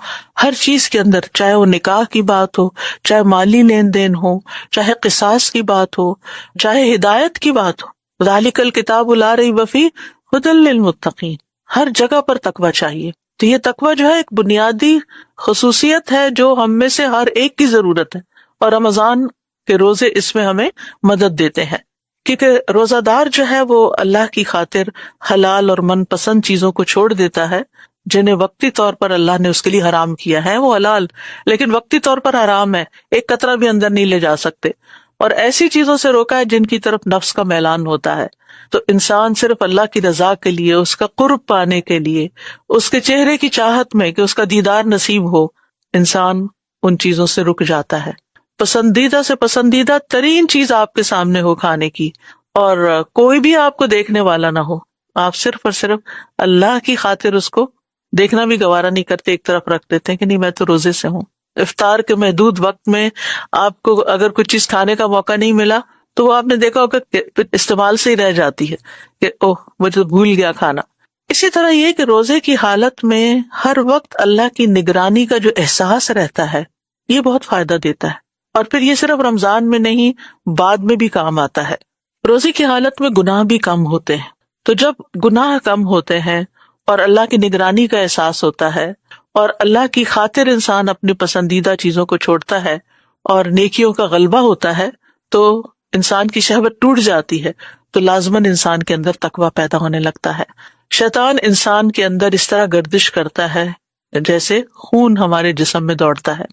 ہر چیز کے اندر، چاہے وہ نکاح کی بات ہو، چاہے مالی لین دین ہو، چاہے قصاص کی بات ہو، چاہے ہدایت کی بات ہو۔ ذالک الکتاب لا ریب فیہ ھدی للمتقین، ہر جگہ پر تقویٰ چاہیے۔ تو یہ تقویٰ جو ہے ایک بنیادی خصوصیت ہے جو ہم میں سے ہر ایک کی ضرورت ہے، اور رمضان کے روزے اس میں ہمیں مدد دیتے ہیں، کیونکہ روزہ دار جو ہے وہ اللہ کی خاطر حلال اور من پسند چیزوں کو چھوڑ دیتا ہے جنہیں وقتی طور پر اللہ نے اس کے لیے حرام کیا ہے۔ وہ حلال لیکن وقتی طور پر حرام ہے، ایک قطرہ بھی اندر نہیں لے جا سکتے، اور ایسی چیزوں سے روکا ہے جن کی طرف نفس کا میلان ہوتا ہے۔ تو انسان صرف اللہ کی رضا کے لیے، اس کا قرب پانے کے لیے، اس کے چہرے کی چاہت میں کہ اس کا دیدار نصیب ہو، انسان ان چیزوں سے رک جاتا ہے۔ پسندیدہ سے پسندیدہ ترین چیز آپ کے سامنے ہو کھانے کی، اور کوئی بھی آپ کو دیکھنے والا نہ ہو، آپ صرف اور صرف اللہ کی خاطر اس کو دیکھنا بھی گوارا نہیں کرتے، ایک طرف رکھ دیتے ہیں کہ نہیں میں تو روزے سے ہوں۔ افطار کے محدود وقت میں آپ کو اگر کچھ چیز کھانے کا موقع نہیں ملا تو وہ آپ نے دیکھا ہوگا کہ استعمال سے ہی رہ جاتی ہے کہ اوہ مجھے تو بھول گیا کھانا۔ اسی طرح یہ کہ روزے کی حالت میں ہر وقت اللہ کی نگرانی کا جو احساس رہتا ہے یہ بہت فائدہ دیتا ہے، اور پھر یہ صرف رمضان میں نہیں بعد میں بھی کام آتا ہے۔ روزے کی حالت میں گناہ بھی کم ہوتے ہیں، تو جب گناہ کم ہوتے ہیں اور اللہ کی نگرانی کا احساس ہوتا ہے اور اللہ کی خاطر انسان اپنی پسندیدہ چیزوں کو چھوڑتا ہے اور نیکیوں کا غلبہ ہوتا ہے تو انسان کی شہوت ٹوٹ جاتی ہے، تو لازماً انسان کے اندر تقویٰ پیدا ہونے لگتا ہے۔ شیطان انسان کے اندر اس طرح گردش کرتا ہے جیسے خون ہمارے جسم میں دوڑتا ہے،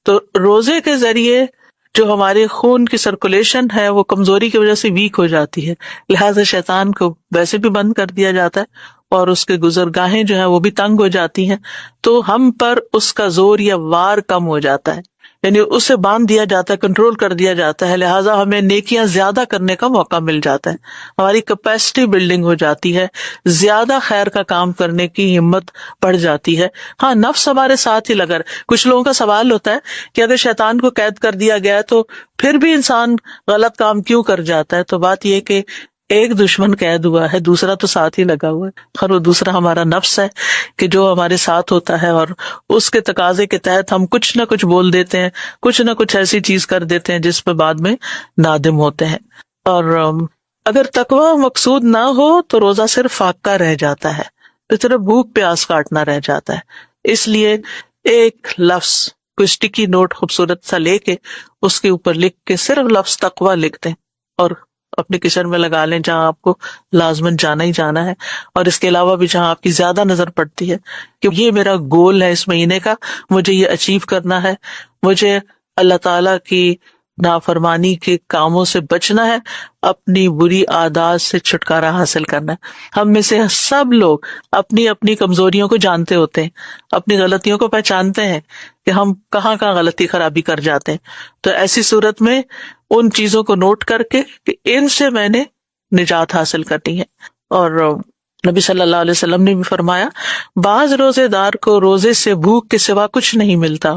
تو روزے کے ذریعے جو ہمارے خون کی سرکولیشن ہے وہ کمزوری کی وجہ سے ویک ہو جاتی ہے، لہٰذا شیطان کو ویسے بھی بند کر دیا جاتا ہے اور اس کے گزرگاہیں جو ہیں وہ بھی تنگ ہو جاتی ہیں، تو ہم پر اس کا زور یا وار کم ہو جاتا ہے۔ یعنی اسے باندھ دیا جاتا ہے، کنٹرول کر دیا جاتا ہے، لہٰذا ہمیں نیکیاں زیادہ کرنے کا موقع مل جاتا ہے، ہماری کیپیسٹی بلڈنگ ہو جاتی ہے، زیادہ خیر کا کام کرنے کی ہمت بڑھ جاتی ہے۔ ہاں، نفس ہمارے ساتھ ہی لگا رہے۔ کچھ لوگوں کا سوال ہوتا ہے کہ اگر شیطان کو قید کر دیا گیا ہے تو پھر بھی انسان غلط کام کیوں کر جاتا ہے؟ تو بات یہ کہ ایک دشمن قید ہوا ہے، دوسرا تو ساتھ ہی لگا ہوا ہے، اور وہ دوسرا ہمارا نفس ہے کہ جو ہمارے ساتھ ہوتا ہے، اور اس کے تقاضے کے تحت ہم کچھ نہ کچھ بول دیتے ہیں، کچھ نہ کچھ ایسی چیز کر دیتے ہیں جس پہ بعد میں نادم ہوتے ہیں۔ اور اگر تقویٰ مقصود نہ ہو تو روزہ صرف فاقہ رہ جاتا ہے، تو صرف بھوک پیاس کاٹنا رہ جاتا ہے۔ اس لیے ایک لفظ کوئی اسٹکی نوٹ خوبصورت سا لے کے اس کے اوپر لکھ کے صرف لفظ تقویٰ لکھ دیں اور اپنے کچن میں لگا لیں جہاں آپ کو لازمن جانا ہی جانا ہے، اور اس کے علاوہ بھی جہاں آپ کی زیادہ نظر پڑتی ہے کہ یہ میرا گول ہے اس مہینے کا، مجھے یہ اچیو کرنا ہے، مجھے اللہ تعالیٰ کی نافرمانی کے کاموں سے بچنا ہے، اپنی بری عادات سے چھٹکارا حاصل کرنا ہے۔ ہم میں سے سب لوگ اپنی اپنی کمزوریوں کو جانتے ہوتے ہیں، اپنی غلطیوں کو پہچانتے ہیں کہ ہم کہاں کہاں غلطی خرابی کر جاتے ہیں۔ تو ایسی صورت میں ان چیزوں کو نوٹ کر کے کہ ان سے میں نے نجات حاصل کرنی ہے۔ اور نبی صلی اللہ علیہ وسلم نے بھی فرمایا، بعض روزے دار کو روزے سے بھوک کے سوا کچھ نہیں ملتا،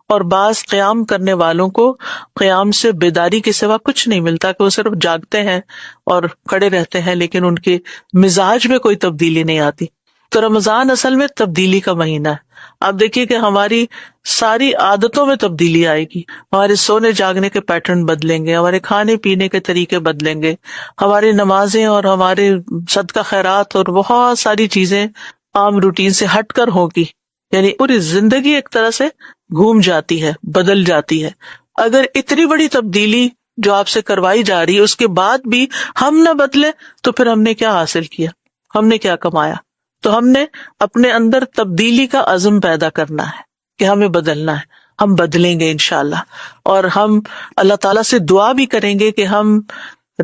اور بعض قیام کرنے والوں کو قیام سے بیداری کے سوا کچھ نہیں ملتا، کہ وہ صرف جاگتے ہیں اور کھڑے رہتے ہیں لیکن ان کے مزاج میں کوئی تبدیلی نہیں آتی۔ تو رمضان اصل میں تبدیلی کا مہینہ ہے۔ آپ دیکھیے کہ ہماری ساری عادتوں میں تبدیلی آئے گی، ہمارے سونے جاگنے کے پیٹرن بدلیں گے، ہمارے کھانے پینے کے طریقے بدلیں گے، ہماری نمازیں اور ہمارے صدقہ خیرات اور بہت ساری چیزیں عام روٹین سے ہٹ کر ہوگی، یعنی پوری زندگی ایک طرح سے گھوم جاتی ہے، بدل جاتی ہے۔ اگر اتنی بڑی تبدیلی جو آپ سے کروائی جا رہی ہے اس کے بعد بھی ہم نہ بدلے تو پھر ہم نے کیا حاصل کیا، ہم نے کیا کمایا؟ تو ہم نے اپنے اندر تبدیلی کا عزم پیدا کرنا ہے کہ ہمیں بدلنا ہے، ہم بدلیں گے انشاءاللہ، اور ہم اللہ تعالیٰ سے دعا بھی کریں گے کہ ہم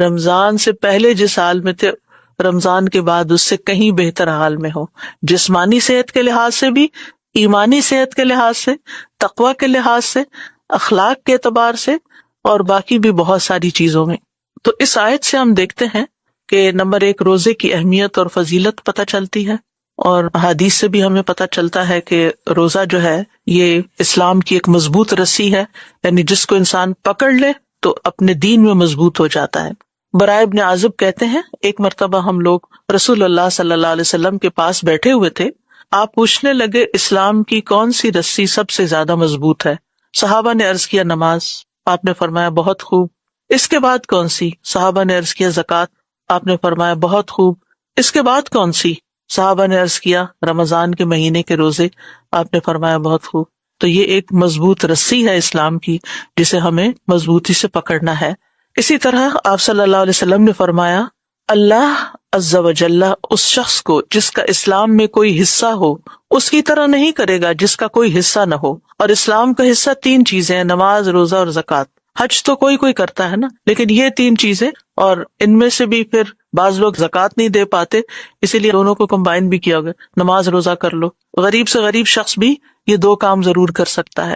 رمضان سے پہلے جس حال میں تھے رمضان کے بعد اس سے کہیں بہتر حال میں ہو، جسمانی صحت کے لحاظ سے بھی، ایمانی صحت کے لحاظ سے، تقویٰ کے لحاظ سے، اخلاق کے اعتبار سے، اور باقی بھی بہت ساری چیزوں میں۔ تو اس آیت سے ہم دیکھتے ہیں کہ نمبر ایک، روزے کی اہمیت اور فضیلت پتہ چلتی ہے، اور حدیث سے بھی ہمیں پتہ چلتا ہے کہ روزہ جو ہے یہ اسلام کی ایک مضبوط رسی ہے، یعنی جس کو انسان پکڑ لے تو اپنے دین میں مضبوط ہو جاتا ہے۔ برائے ابن عازب کہتے ہیں، ایک مرتبہ ہم لوگ رسول اللہ صلی اللہ علیہ وسلم کے پاس بیٹھے ہوئے تھے، آپ پوچھنے لگے اسلام کی کون سی رسی سب سے زیادہ مضبوط ہے؟ صحابہ نے عرض کیا نماز، آپ نے فرمایا بہت خوب۔ اس کے بعد کون سی؟ صحابہ نے عرض کیا زکوٰۃ، آپ نے فرمایا بہت خوب۔ اس کے بعد کون سی؟ صحابہ نے عرض کیا رمضان کے مہینے کے روزے، آپ نے فرمایا بہت خوب۔ تو یہ ایک مضبوط رسی ہے اسلام کی جسے ہمیں مضبوطی سے پکڑنا ہے۔ اسی طرح آپ صلی اللہ علیہ وسلم نے فرمایا، اللہ عز و جل اس شخص کو جس کا اسلام میں کوئی حصہ ہو اس کی طرح نہیں کرے گا جس کا کوئی حصہ نہ ہو۔ اور اسلام کا حصہ تین چیزیں ہیں، نماز، روزہ اور زکوٰۃ۔ حج تو کوئی کرتا ہے نا، لیکن یہ تین چیزیں، اور ان میں سے بھی پھر بعض لوگ زکوٰۃ نہیں دے پاتے، اسی لیے دونوں کو کمبائن بھی کیا گیا، نماز روزہ کر لو۔ غریب سے غریب شخص بھی یہ دو کام ضرور کر سکتا ہے۔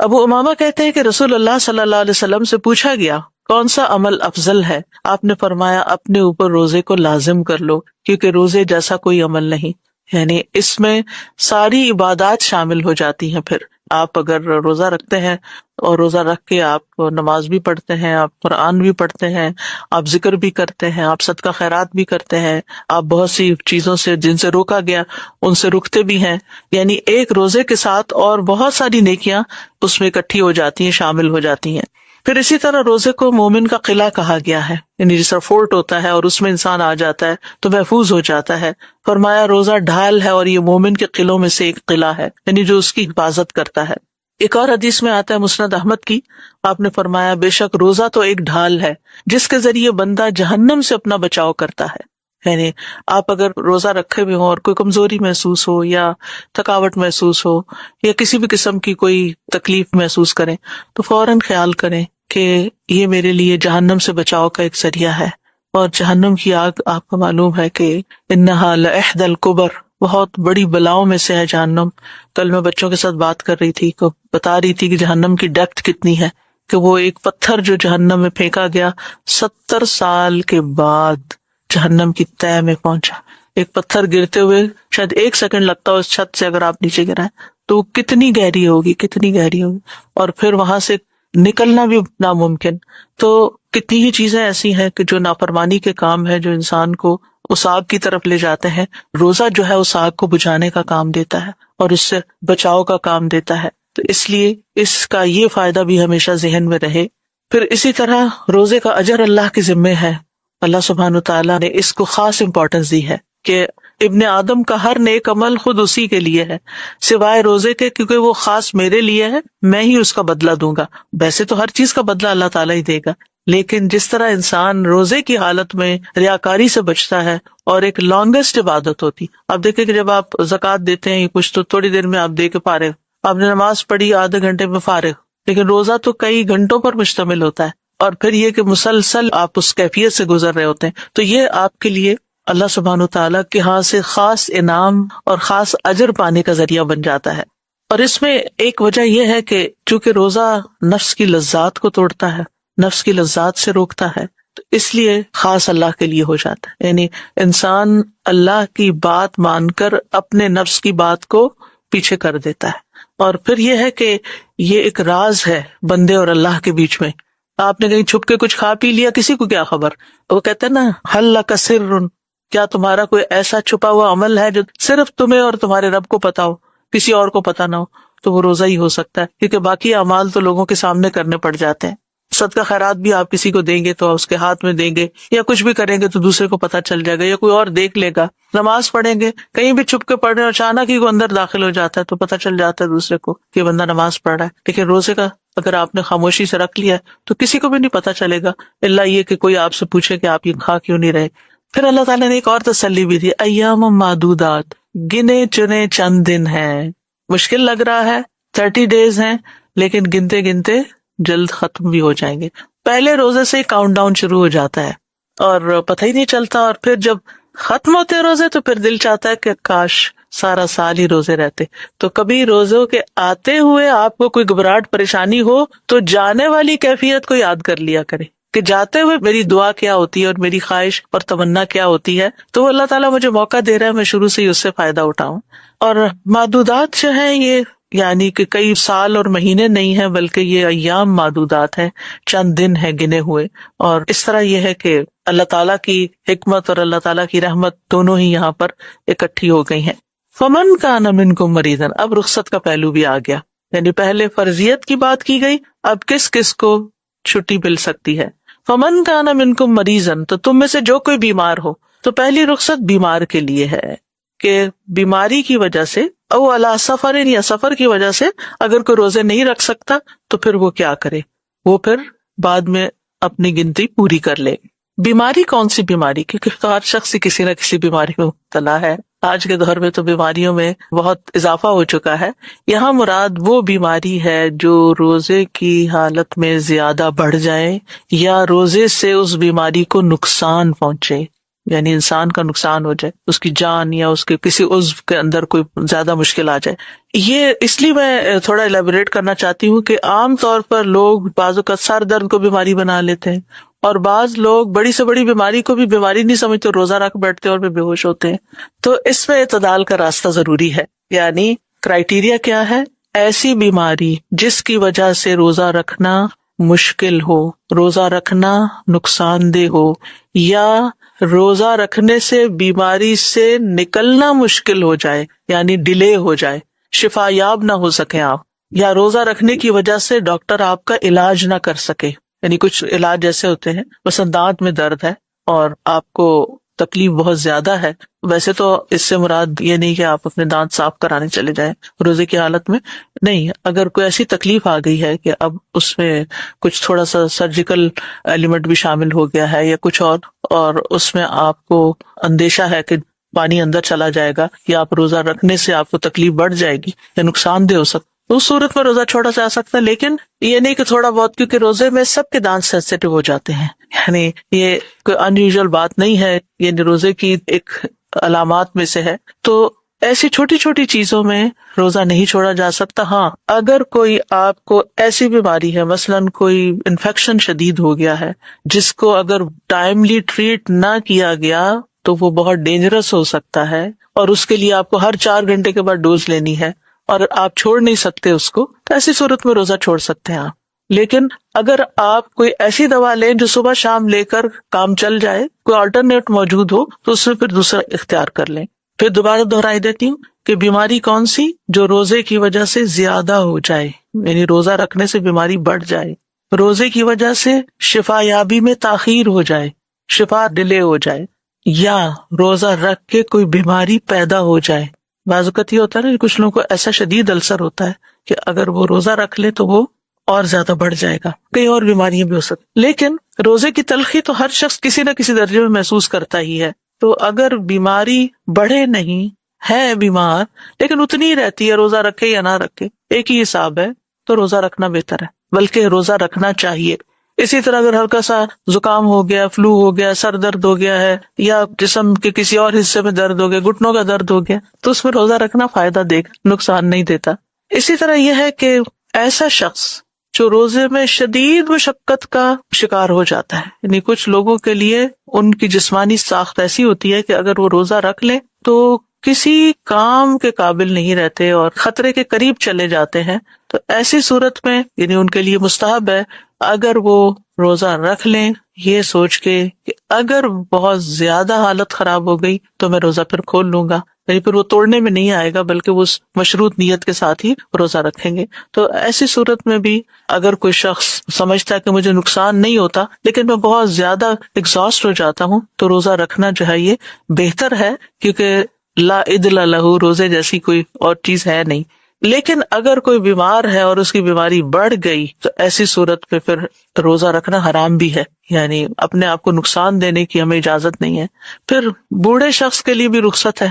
ابو امامہ کہتے ہیں کہ رسول اللہ صلی اللہ علیہ وسلم سے پوچھا گیا کون سا عمل افضل ہے؟ آپ نے فرمایا اپنے اوپر روزے کو لازم کر لو، کیونکہ روزے جیسا کوئی عمل نہیں، یعنی اس میں ساری عبادات شامل ہو جاتی ہیں۔ پھر آپ اگر روزہ رکھتے ہیں اور روزہ رکھ کے آپ نماز بھی پڑھتے ہیں، آپ قرآن بھی پڑھتے ہیں، آپ ذکر بھی کرتے ہیں، آپ صدقہ خیرات بھی کرتے ہیں، آپ بہت سی چیزوں سے جن سے روکا گیا ان سے رکتے بھی ہیں، یعنی ایک روزے کے ساتھ اور بہت ساری نیکیاں اس میں اکٹھی ہو جاتی ہیں، شامل ہو جاتی ہیں۔ پھر اسی طرح روزے کو مومن کا قلعہ کہا گیا ہے، یعنی جس طرح فورٹ ہوتا ہے اور اس میں انسان آ جاتا ہے تو محفوظ ہو جاتا ہے۔ فرمایا روزہ ڈھال ہے اور یہ مومن کے قلعوں میں سے ایک قلعہ ہے، یعنی جو اس کی حفاظت کرتا ہے۔ ایک اور حدیث میں آتا ہے مسند احمد کی، آپ نے فرمایا بے شک روزہ تو ایک ڈھال ہے جس کے ذریعے بندہ جہنم سے اپنا بچاؤ کرتا ہے۔ یعنی آپ اگر روزہ رکھے ہوئے ہوں اور کوئی کمزوری محسوس ہو یا تھکاوٹ محسوس ہو یا کسی بھی قسم کی کوئی تکلیف محسوس کریں تو فوراً خیال کریں کہ یہ میرے لیے جہنم سے بچاؤ کا ایک ذریعہ ہے۔ اور جہنم کی آگ آپ کو معلوم ہے کہ انہا لإحدى الکبر، بہت بڑی بلاؤں میں سے ہے جہنم. کل میں بچوں کے ساتھ بات کر رہی تھی تو بتا رہی تھی کہ جہنم کی ڈیپتھ کتنی ہے، کہ وہ ایک پتھر جو جہنم میں پھینکا گیا 70 سال کے بعد جہنم کی تہہ میں پہنچا. ایک پتھر گرتے ہوئے شاید 1 سیکنڈ لگتا ہو اس چھت سے، اگر آپ نیچے گرائیں تو کتنی گہری ہوگی، کتنی گہری ہوگی، اور پھر وہاں سے نکلنا بھی ناممکن. تو کتنی ہی چیزیں ایسی ہیں کہ جو نافرمانی کے کام ہے، جو انسان کو اس آگ کی طرف لے جاتے ہیں. روزہ جو ہے اس آگ کو بجھانے کا کام دیتا ہے اور اس سے بچاؤ کا کام دیتا ہے. تو اس لیے اس کا یہ فائدہ بھی ہمیشہ ذہن میں رہے. پھر اسی طرح روزے کا اجر اللہ کے ذمے ہے. اللہ سبحانہ وتعالیٰ نے اس کو خاص امپورٹنس دی ہے کہ ابن آدم کا ہر نیک عمل خود اسی کے لیے ہے سوائے روزے کے، کیونکہ وہ خاص میرے لیے ہے، میں ہی اس کا بدلہ دوں گا. ویسے تو ہر چیز کا بدلہ اللہ تعالیٰ ہی دے گا، لیکن جس طرح انسان روزے کی حالت میں ریاکاری سے بچتا ہے اور ایک لانگسٹ عبادت ہوتی. آپ دیکھیں کہ جب آپ زکوٰۃ دیتے ہیں کچھ تو تھوڑی دیر میں آپ دے کے فارغ، آپ نے نماز پڑھی آدھے گھنٹے میں فارغ، لیکن روزہ تو کئی گھنٹوں پر مشتمل ہوتا ہے، اور پھر یہ کہ مسلسل آپ اس کیفیت سے گزر رہے ہوتے ہیں. تو یہ آپ کے لیے اللہ سبحانہ وتعالیٰ کے ہاں سے خاص انعام اور خاص اجر پانے کا ذریعہ بن جاتا ہے. اور اس میں ایک وجہ یہ ہے کہ چونکہ روزہ نفس کی لذات کو توڑتا ہے، نفس کی لذات سے روکتا ہے، تو اس لیے خاص اللہ کے لیے ہو جاتا ہے. یعنی انسان اللہ کی بات مان کر اپنے نفس کی بات کو پیچھے کر دیتا ہے. اور پھر یہ ہے کہ یہ ایک راز ہے بندے اور اللہ کے بیچ میں. آپ نے کہیں چھپ کے کچھ کھا پی لیا، کسی کو کیا خبر. وہ کہتے ہیں نا حل لک سر، کیا تمہارا کوئی ایسا چھپا ہوا عمل ہے جو صرف تمہیں اور تمہارے رب کو پتا ہو، کسی اور کو پتا نہ ہو؟ تو وہ روزہ ہی ہو سکتا ہے، کیونکہ باقی اعمال تو لوگوں کے سامنے کرنے پڑ جاتے ہیں. صدقہ خیرات بھی آپ کسی کو دیں گے تو اس کے ہاتھ میں دیں گے، یا کچھ بھی کریں گے تو دوسرے کو پتا چل جائے گا، یا کوئی اور دیکھ لے گا. نماز پڑھیں گے، کہیں بھی چھپ کے پڑھ رہے ہیں، اچانک ہی کوئی اندر داخل ہو جاتا ہے تو پتا چل جاتا ہے دوسرے کو کہ بندہ نماز پڑھ رہا ہے. لیکن روزے کا اگر آپ نے خاموشی سے رکھ لیا تو کسی کو بھی نہیں پتا چلے گا، الا یہ کہ کوئی آپ سے پوچھے کہ آپ یہ کھا کیوں نہیں رہے. پھر اللہ تعالیٰ نے ایک اور تسلی بھی دی، ایام معدودات، گنے چنے چند دن ہیں. مشکل لگ رہا ہے، 30 days ہیں، لیکن گنتے گنتے جلد ختم بھی ہو جائیں گے. پہلے روزے سے کاؤنٹ ڈاؤن شروع ہو جاتا ہے اور پتہ ہی نہیں چلتا، اور پھر جب ختم ہوتے روزے تو پھر دل چاہتا ہے کہ کاش سارا سال ہی روزے رہتے. تو کبھی روزوں کے آتے ہوئے آپ کو کوئی گھبراہٹ پریشانی ہو تو جانے والی کیفیت کو یاد کر لیا کرے کہ جاتے ہوئے میری دعا کیا ہوتی ہے اور میری خواہش اور تمنا کیا ہوتی ہے. تو وہ اللہ تعالیٰ مجھے موقع دے رہا ہے، میں شروع سے ہی اس سے فائدہ اٹھاؤں. اور معدودات جو ہیں یہ یعنی کہ کئی سال اور مہینے نہیں ہیں، بلکہ یہ ایام معدودات ہیں، چند دن ہیں گنے ہوئے. اور اس طرح یہ ہے کہ اللہ تعالیٰ کی حکمت اور اللہ تعالیٰ کی رحمت دونوں ہی یہاں پر اکٹھی ہو گئی ہیں. فمن کان منکم مریضا، اب رخصت کا پہلو بھی آ گیا. یعنی پہلے فرضیت کی بات کی گئی، اب کس کس کو چھٹی مل سکتی ہے. فمن کان منکم مریضا، تو تم میں سے جو کوئی بیمار ہو، تو پہلی رخصت بیمار کے لیے ہے کہ بیماری کی وجہ سے او علی سفر، یا سفر کی وجہ سے اگر کوئی روزے نہیں رکھ سکتا تو پھر وہ کیا کرے، وہ پھر بعد میں اپنی گنتی پوری کر لے. بیماری کون سی بیماری؟ کیونکہ ہر شخص کسی نہ کسی بیماری میں مبتلا ہے. آج کے دور میں تو بیماریوں میں بہت اضافہ ہو چکا ہے. یہاں مراد وہ بیماری ہے جو روزے کی حالت میں زیادہ بڑھ جائے یا روزے سے اس بیماری کو نقصان پہنچے، یعنی انسان کا نقصان ہو جائے، اس کی جان یا اس کے کسی عضو کے اندر کوئی زیادہ مشکل آ جائے. یہ اس لیے میں تھوڑا الیبوریٹ کرنا چاہتی ہوں کہ عام طور پر لوگ بعض اوقات سر درد کو بیماری بنا لیتے ہیں، اور بعض لوگ بڑی سے بڑی بیماری کو بھی بیماری نہیں سمجھتے، روزہ رکھ بیٹھتے اور پھر بے ہوش ہوتے ہیں. تو اس میں اعتدال کا راستہ ضروری ہے. یعنی کرائیٹیریا کیا ہے؟ ایسی بیماری جس کی وجہ سے روزہ رکھنا مشکل ہو، روزہ رکھنا نقصان دہ ہو، یا روزہ رکھنے سے بیماری سے نکلنا مشکل ہو جائے، یعنی ڈیلے ہو جائے، شفا یاب نہ ہو سکے آپ، یا روزہ رکھنے کی وجہ سے ڈاکٹر آپ کا علاج نہ کر سکے. یعنی کچھ علاج ایسے ہوتے ہیں، مثلا دانت میں درد ہے اور آپ کو تکلیف بہت زیادہ ہے. ویسے تو اس سے مراد یہ نہیں کہ آپ اپنے دانت صاف کرانے چلے جائیں روزے کی حالت میں، نہیں. اگر کوئی ایسی تکلیف آ گئی ہے کہ اب اس میں کچھ تھوڑا سا سرجیکل ایلیمنٹ بھی شامل ہو گیا ہے یا کچھ اور اس میں آپ کو اندیشہ ہے کہ پانی اندر چلا جائے گا یا آپ روزہ رکھنے سے آپ کو تکلیف بڑھ جائے گی یا نقصان دہ ہو سکتا، تو اس صورت میں روزہ چھوڑا جا سکتا ہے. لیکن یہ نہیں کہ تھوڑا بہت، کیونکہ روزے میں سب کے دانت سینسیٹیو ہو جاتے ہیں، یعنی یہ کوئی ان یوزول بات نہیں ہے، یہ روزے کی ایک علامات میں سے ہے. تو ایسی چھوٹی چھوٹی چیزوں میں روزہ نہیں چھوڑا جا سکتا. ہاں اگر کوئی آپ کو ایسی بیماری ہے، مثلاً کوئی انفیکشن شدید ہو گیا ہے جس کو اگر ٹائملی ٹریٹ نہ کیا گیا تو وہ بہت ڈینجرس ہو سکتا ہے، اور اس کے لیے آپ کو ہر 4 گھنٹے کے بعد ڈوز لینی ہے اور آپ چھوڑ نہیں سکتے اس کو، تو ایسی صورت میں روزہ چھوڑ سکتے ہیں آپ. لیکن اگر آپ کوئی ایسی دوا لیں جو صبح شام لے کر کام چل جائے، کوئی آلٹرنیٹ موجود ہو، تو اس میں پھر دوسرا اختیار کر لیں. پھر دوبارہ دہرائی دیتی ہوں کہ بیماری کون سی؟ جو روزے کی وجہ سے زیادہ ہو جائے، یعنی روزہ رکھنے سے بیماری بڑھ جائے، روزے کی وجہ سے شفا یابی میں تاخیر ہو جائے، شفا ڈیلے ہو جائے، یا روزہ رکھ کے کوئی بیماری پیدا ہو جائے. بعض اوقات یہ ہوتا ہے نا، کچھ لوگوں کو ایسا شدید السر ہوتا ہے کہ اگر وہ روزہ رکھ لے تو وہ اور زیادہ بڑھ جائے گا، کئی اور بیماریاں بھی ہو سکتی. لیکن روزے کی تلخی تو ہر شخص کسی نہ کسی درجے میں محسوس کرتا ہی ہے. تو اگر بیماری بڑھے نہیں ہے، بیمار لیکن اتنی ہی رہتی ہے، روزہ رکھے یا نہ رکھے ایک ہی حساب ہے، تو روزہ رکھنا بہتر ہے، بلکہ روزہ رکھنا چاہیے. اسی طرح اگر ہلکا سا زکام ہو گیا، فلو ہو گیا، سر درد ہو گیا ہے، یا جسم کے کسی اور حصے میں درد ہو گیا، گھٹنوں کا درد ہو گیا، تو اس میں روزہ رکھنا فائدہ دے گا، نقصان نہیں دیتا. اسی طرح یہ ہے کہ ایسا شخص جو روزے میں شدید مشقت کا شکار ہو جاتا ہے، یعنی کچھ لوگوں کے لیے ان کی جسمانی ساخت ایسی ہوتی ہے کہ اگر وہ روزہ رکھ لیں تو کسی کام کے قابل نہیں رہتے اور خطرے کے قریب چلے جاتے ہیں. تو ایسی صورت میں یعنی ان کے لیے مستحب ہے اگر وہ روزہ رکھ لیں یہ سوچ کے کہ اگر بہت زیادہ حالت خراب ہو گئی تو میں روزہ پھر کھول لوں گا، یعنی پھر وہ توڑنے میں نہیں آئے گا بلکہ وہ اس مشروط نیت کے ساتھ ہی روزہ رکھیں گے. تو ایسی صورت میں بھی اگر کوئی شخص سمجھتا ہے کہ مجھے نقصان نہیں ہوتا لیکن میں بہت زیادہ ایگزاسٹ ہو جاتا ہوں، تو روزہ رکھنا جو ہے یہ بہتر ہے، کیونکہ لا عدل لہ، روزے جیسی کوئی اور چیز ہے نہیں. لیکن اگر کوئی بیمار ہے اور اس کی بیماری بڑھ گئی تو ایسی صورت میں پھر روزہ رکھنا حرام بھی ہے، یعنی اپنے آپ کو نقصان دینے کی ہمیں اجازت نہیں ہے. پھر بوڑھے شخص کے لیے بھی رخصت ہے،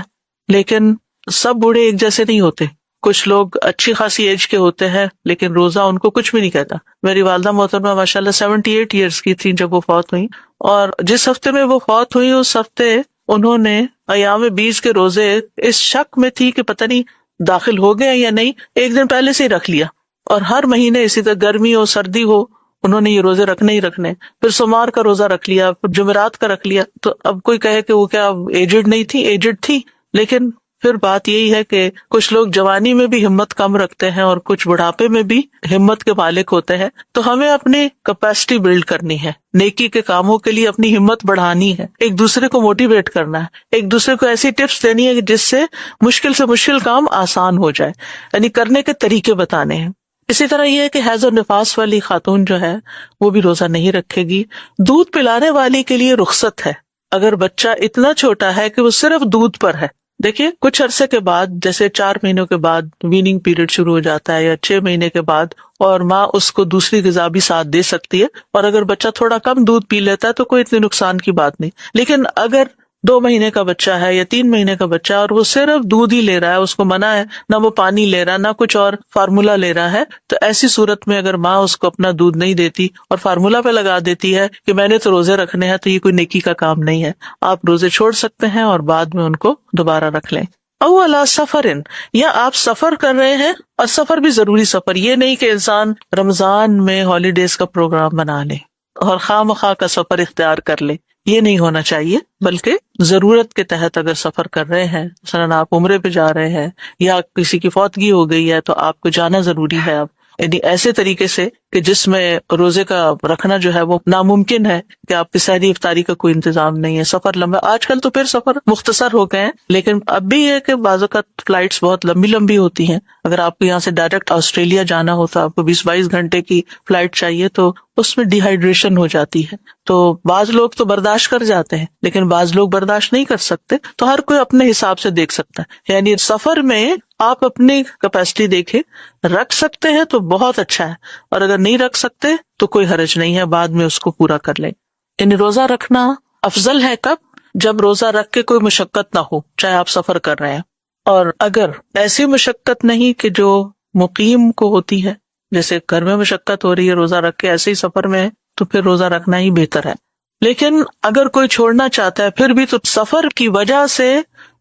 لیکن سب بوڑھے ایک جیسے نہیں ہوتے. کچھ لوگ اچھی خاصی ایج کے ہوتے ہیں لیکن روزہ ان کو کچھ بھی نہیں کہتا. میری والدہ محترمہ ماشاءاللہ 78 ایئرس کی تھی جب وہ فوت ہوئی، اور جس ہفتے میں وہ فوت ہوئی اس ہفتے انہوں نے ایام 20 کے روزے اس شک میں تھی کہ پتہ نہیں داخل ہو گئے یا نہیں، ایک دن پہلے سے ہی رکھ لیا. اور ہر مہینے اسی طرح گرمی ہو سردی ہو انہوں نے یہ روزے رکھنے ہی رکھنے. پھر سوموار کا روزہ رکھ لیا، پھر جمعرات کا رکھ لیا. تو اب کوئی کہے کہ وہ کیا ایجڈ نہیں تھی، ایجڈ تھی، لیکن پھر بات یہی ہے کہ کچھ لوگ جوانی میں بھی ہمت کم رکھتے ہیں اور کچھ بڑھاپے میں بھی ہمت کے مالک ہوتے ہیں. تو ہمیں اپنی کیپیسٹی بلڈ کرنی ہے، نیکی کے کاموں کے لیے اپنی ہمت بڑھانی ہے، ایک دوسرے کو موٹیویٹ کرنا ہے، ایک دوسرے کو ایسی ٹپس دینی ہے جس سے مشکل کام آسان ہو جائے، یعنی کرنے کے طریقے بتانے ہیں. اسی طرح یہ ہے کہ حیض و نفاس والی خاتون جو ہے وہ بھی روزہ نہیں رکھے گی. دودھ پلانے والی کے لیے رخصت ہے اگر بچہ اتنا چھوٹا ہے کہ وہ صرف دودھ پر ہے. دیکھیے کچھ عرصے کے بعد، جیسے 4 مہینوں کے بعد ویننگ پیریڈ شروع ہو جاتا ہے، یا 6 مہینے کے بعد، اور ماں اس کو دوسری غذا بھی ساتھ دے سکتی ہے، اور اگر بچہ تھوڑا کم دودھ پی لیتا ہے تو کوئی اتنے نقصان کی بات نہیں. لیکن اگر 2 مہینے کا بچہ ہے یا 3 مہینے کا بچہ اور وہ صرف دودھ ہی لے رہا ہے، اس کو منع ہے، نہ وہ پانی لے رہا نہ کچھ اور فارمولا لے رہا ہے، تو ایسی صورت میں اگر ماں اس کو اپنا دودھ نہیں دیتی اور فارمولا پہ لگا دیتی ہے کہ میں نے تو روزے رکھنے ہیں، تو یہ کوئی نیکی کا کام نہیں ہے. آپ روزے چھوڑ سکتے ہیں اور بعد میں ان کو دوبارہ رکھ لیں. او علی سفرن، یا آپ سفر کر رہے ہیں، اور سفر بھی ضروری سفر، یہ نہیں کہ انسان رمضان میں ہالیڈیز کا پروگرام بنا لے اور خواہ مخواہ کا سفر اختیار کر لے، یہ نہیں ہونا چاہیے. بلکہ ضرورت کے تحت اگر سفر کر رہے ہیں، مثلاً آپ عمرے پہ جا رہے ہیں یا کسی کی فوتگی ہو گئی ہے، تو آپ کو جانا ضروری ہے. اب یعنی ایسے طریقے سے کہ جس میں روزے کا رکھنا جو ہے وہ ناممکن ہے، کہ آپ کی سحری افطاری کا کوئی انتظام نہیں ہے، سفر لمبا. آج کل تو پھر سفر مختصر ہو گئے ہیں، لیکن اب بھی یہ کہ بعض اوقات فلائٹس بہت لمبی ہوتی ہیں. اگر آپ کو یہاں سے ڈائریکٹ آسٹریلیا جانا ہو تو آپ کو 20-22 گھنٹے کی فلائٹ چاہیے، تو اس میں ڈی ہائیڈریشن ہو جاتی ہے. تو بعض لوگ تو برداشت کر جاتے ہیں لیکن بعض لوگ برداشت نہیں کر سکتے. تو ہر کوئی اپنے حساب سے دیکھ سکتا ہے. یعنی سفر میں آپ اپنی کیپیسٹی دیکھیں، رکھ سکتے ہیں تو بہت اچھا ہے، اور اگر نہیں رکھ سکتے تو کوئی حرج نہیں ہے، بعد میں اس کو پورا کر لیں. یعنی روزہ رکھنا افضل ہے کب؟ جب روزہ رکھ کے کوئی مشقت نہ ہو، چاہے آپ سفر کر رہے ہیں. اور اگر ایسی مشقت نہیں کہ جو مقیم کو ہوتی ہے، جیسے گھر میں مشقت ہو رہی ہے روزہ رکھ کے، ایسے ہی سفر میں ہے، تو پھر روزہ رکھنا ہی بہتر ہے. لیکن اگر کوئی چھوڑنا چاہتا ہے پھر بھی تو سفر کی وجہ سے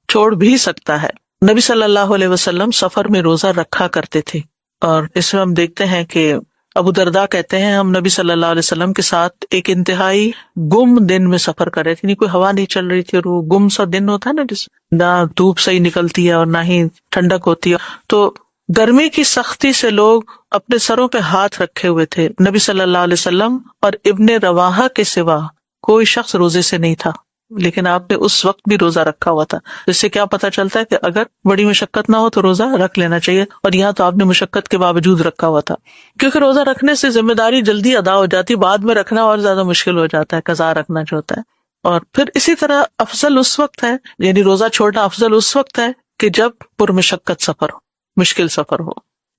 چھوڑ بھی سکتا ہے. نبی صلی اللہ علیہ وسلم سفر میں روزہ رکھا کرتے تھے، اور اس میں ہم دیکھتے ہیں کہ ابو درداء کہتے ہیں ہم نبی صلی اللہ علیہ وسلم کے ساتھ ایک انتہائی گم دن میں سفر کر رہے تھے، نہیں کوئی ہوا نہیں چل رہی تھی، اور وہ گم سا دن ہوتا ہے نا جس نہ دھوپ صحیح نکلتی ہے اور نہ ہی ٹھنڈک ہوتی ہے، تو گرمی کی سختی سے لوگ اپنے سروں پہ ہاتھ رکھے ہوئے تھے۔ نبی صلی اللہ علیہ وسلم اور ابن رواحہ کے سوا کوئی شخص روزے سے نہیں تھا، لیکن آپ نے اس وقت بھی روزہ رکھا ہوا تھا، جس سے کیا پتا چلتا ہے کہ اگر بڑی مشقت نہ ہو تو روزہ رکھ لینا چاہیے، اور یہاں تو آپ نے مشقت کے باوجود رکھا ہوا تھا، کیونکہ روزہ رکھنے سے ذمہ داری جلدی ادا ہو جاتی، بعد میں رکھنا اور زیادہ مشکل ہو جاتا ہے، قضا رکھنا جو ہوتا ہے۔ اور پھر اسی طرح افضل اس وقت ہے، یعنی روزہ چھوڑنا افضل اس وقت ہے کہ جب پرمشقت سفر ہو، مشکل سفر ہو۔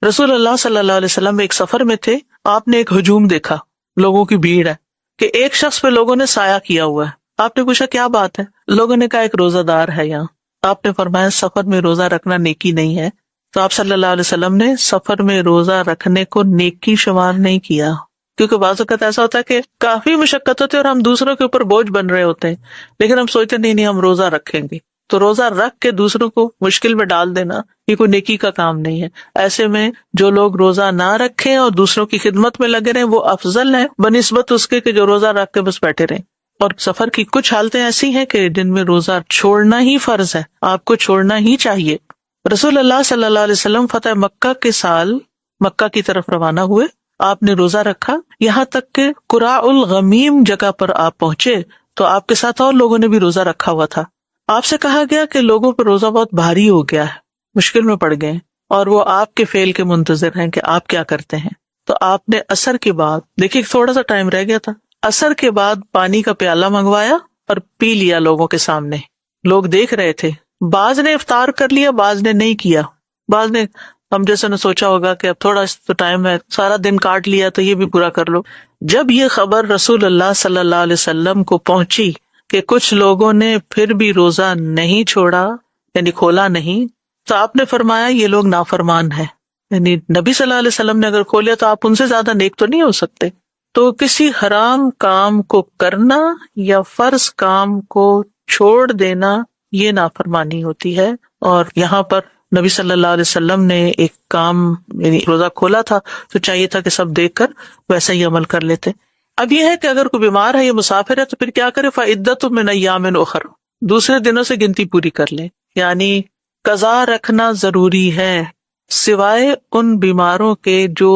رسول اللہ صلی اللہ علیہ وسلم ایک سفر میں تھے، آپ نے ایک ہجوم دیکھا، لوگوں کی بھیڑ ہے کہ ایک شخص پہ لوگوں نے سایہ کیا ہوا ہے۔ آپ نے پوچھا کیا بات ہے؟ لوگوں نے کہا ایک روزہ دار ہے یہاں۔ آپ نے فرمایا سفر میں روزہ رکھنا نیکی نہیں ہے، تو آپ صلی اللہ علیہ وسلم نے سفر میں روزہ رکھنے کو نیکی شمار نہیں کیا، کیونکہ بعض اوقات ایسا ہوتا ہے کہ کافی مشقت ہوتی ہے اور ہم دوسروں کے اوپر بوجھ بن رہے ہوتے ہیں، لیکن ہم سوچتے نہیں ہم روزہ رکھیں گے، تو روزہ رکھ کے دوسروں کو مشکل میں ڈال دینا یہ کوئی نیکی کا کام نہیں ہے۔ ایسے میں جو لوگ روزہ نہ رکھیں اور دوسروں کی خدمت میں لگے رہیں وہ افضل ہے بنسبت اس کے کہ جو روزہ رکھ کے بس بیٹھے رہیں۔ اور سفر کی کچھ حالتیں ایسی ہیں کہ جن میں روزہ چھوڑنا ہی فرض ہے، آپ کو چھوڑنا ہی چاہیے۔ رسول اللہ صلی اللہ علیہ وسلم فتح مکہ کے سال مکہ کی طرف روانہ ہوئے، آپ نے روزہ رکھا، یہاں تک کہ قراء الغمیم جگہ پر آپ پہنچے تو آپ کے ساتھ اور لوگوں نے بھی روزہ رکھا ہوا تھا۔ آپ سے کہا گیا کہ لوگوں پر روزہ بہت بھاری ہو گیا ہے، مشکل میں پڑ گئے، اور وہ آپ کے فعل کے منتظر ہیں کہ آپ کیا کرتے ہیں۔ تو آپ نے عصر کے بعد، دیکھیے تھوڑا سا ٹائم رہ گیا تھا، عصر کے بعد پانی کا پیالہ منگوایا اور پی لیا لوگوں کے سامنے، لوگ دیکھ رہے تھے، بعض نے افطار کر لیا، بعض نے نہیں کیا، بعض نے ہم جیسے نے سوچا ہوگا کہ اب تھوڑا تو ٹائم ہے، سارا دن کاٹ لیا تو یہ بھی پورا کر لو۔ جب یہ خبر رسول اللہ صلی اللہ علیہ وسلم کو پہنچی کہ کچھ لوگوں نے پھر بھی روزہ نہیں چھوڑا، یعنی کھولا نہیں، تو آپ نے فرمایا یہ لوگ نافرمان ہیں، یعنی نبی صلی اللہ علیہ وسلم نے اگر کھولیا تو آپ ان سے زیادہ نیک تو نہیں ہو سکتے۔ تو کسی حرام کام کو کرنا یا فرض کام کو چھوڑ دینا یہ نافرمانی ہوتی ہے، اور یہاں پر نبی صلی اللہ علیہ وسلم نے ایک کام یعنی روزہ کھولا تھا تو چاہیے تھا کہ سب دیکھ کر ویسا ہی عمل کر لیتے۔ اب یہ ہے کہ اگر کوئی بیمار ہے یا مسافر ہے تو پھر کیا کرے؟ فَعِدَّةٌ مِّنْ أَيَّامٍ أُخَرَ، دوسرے دنوں سے گنتی پوری کر لے، یعنی قضا رکھنا ضروری ہے سوائے ان بیماروں کے جو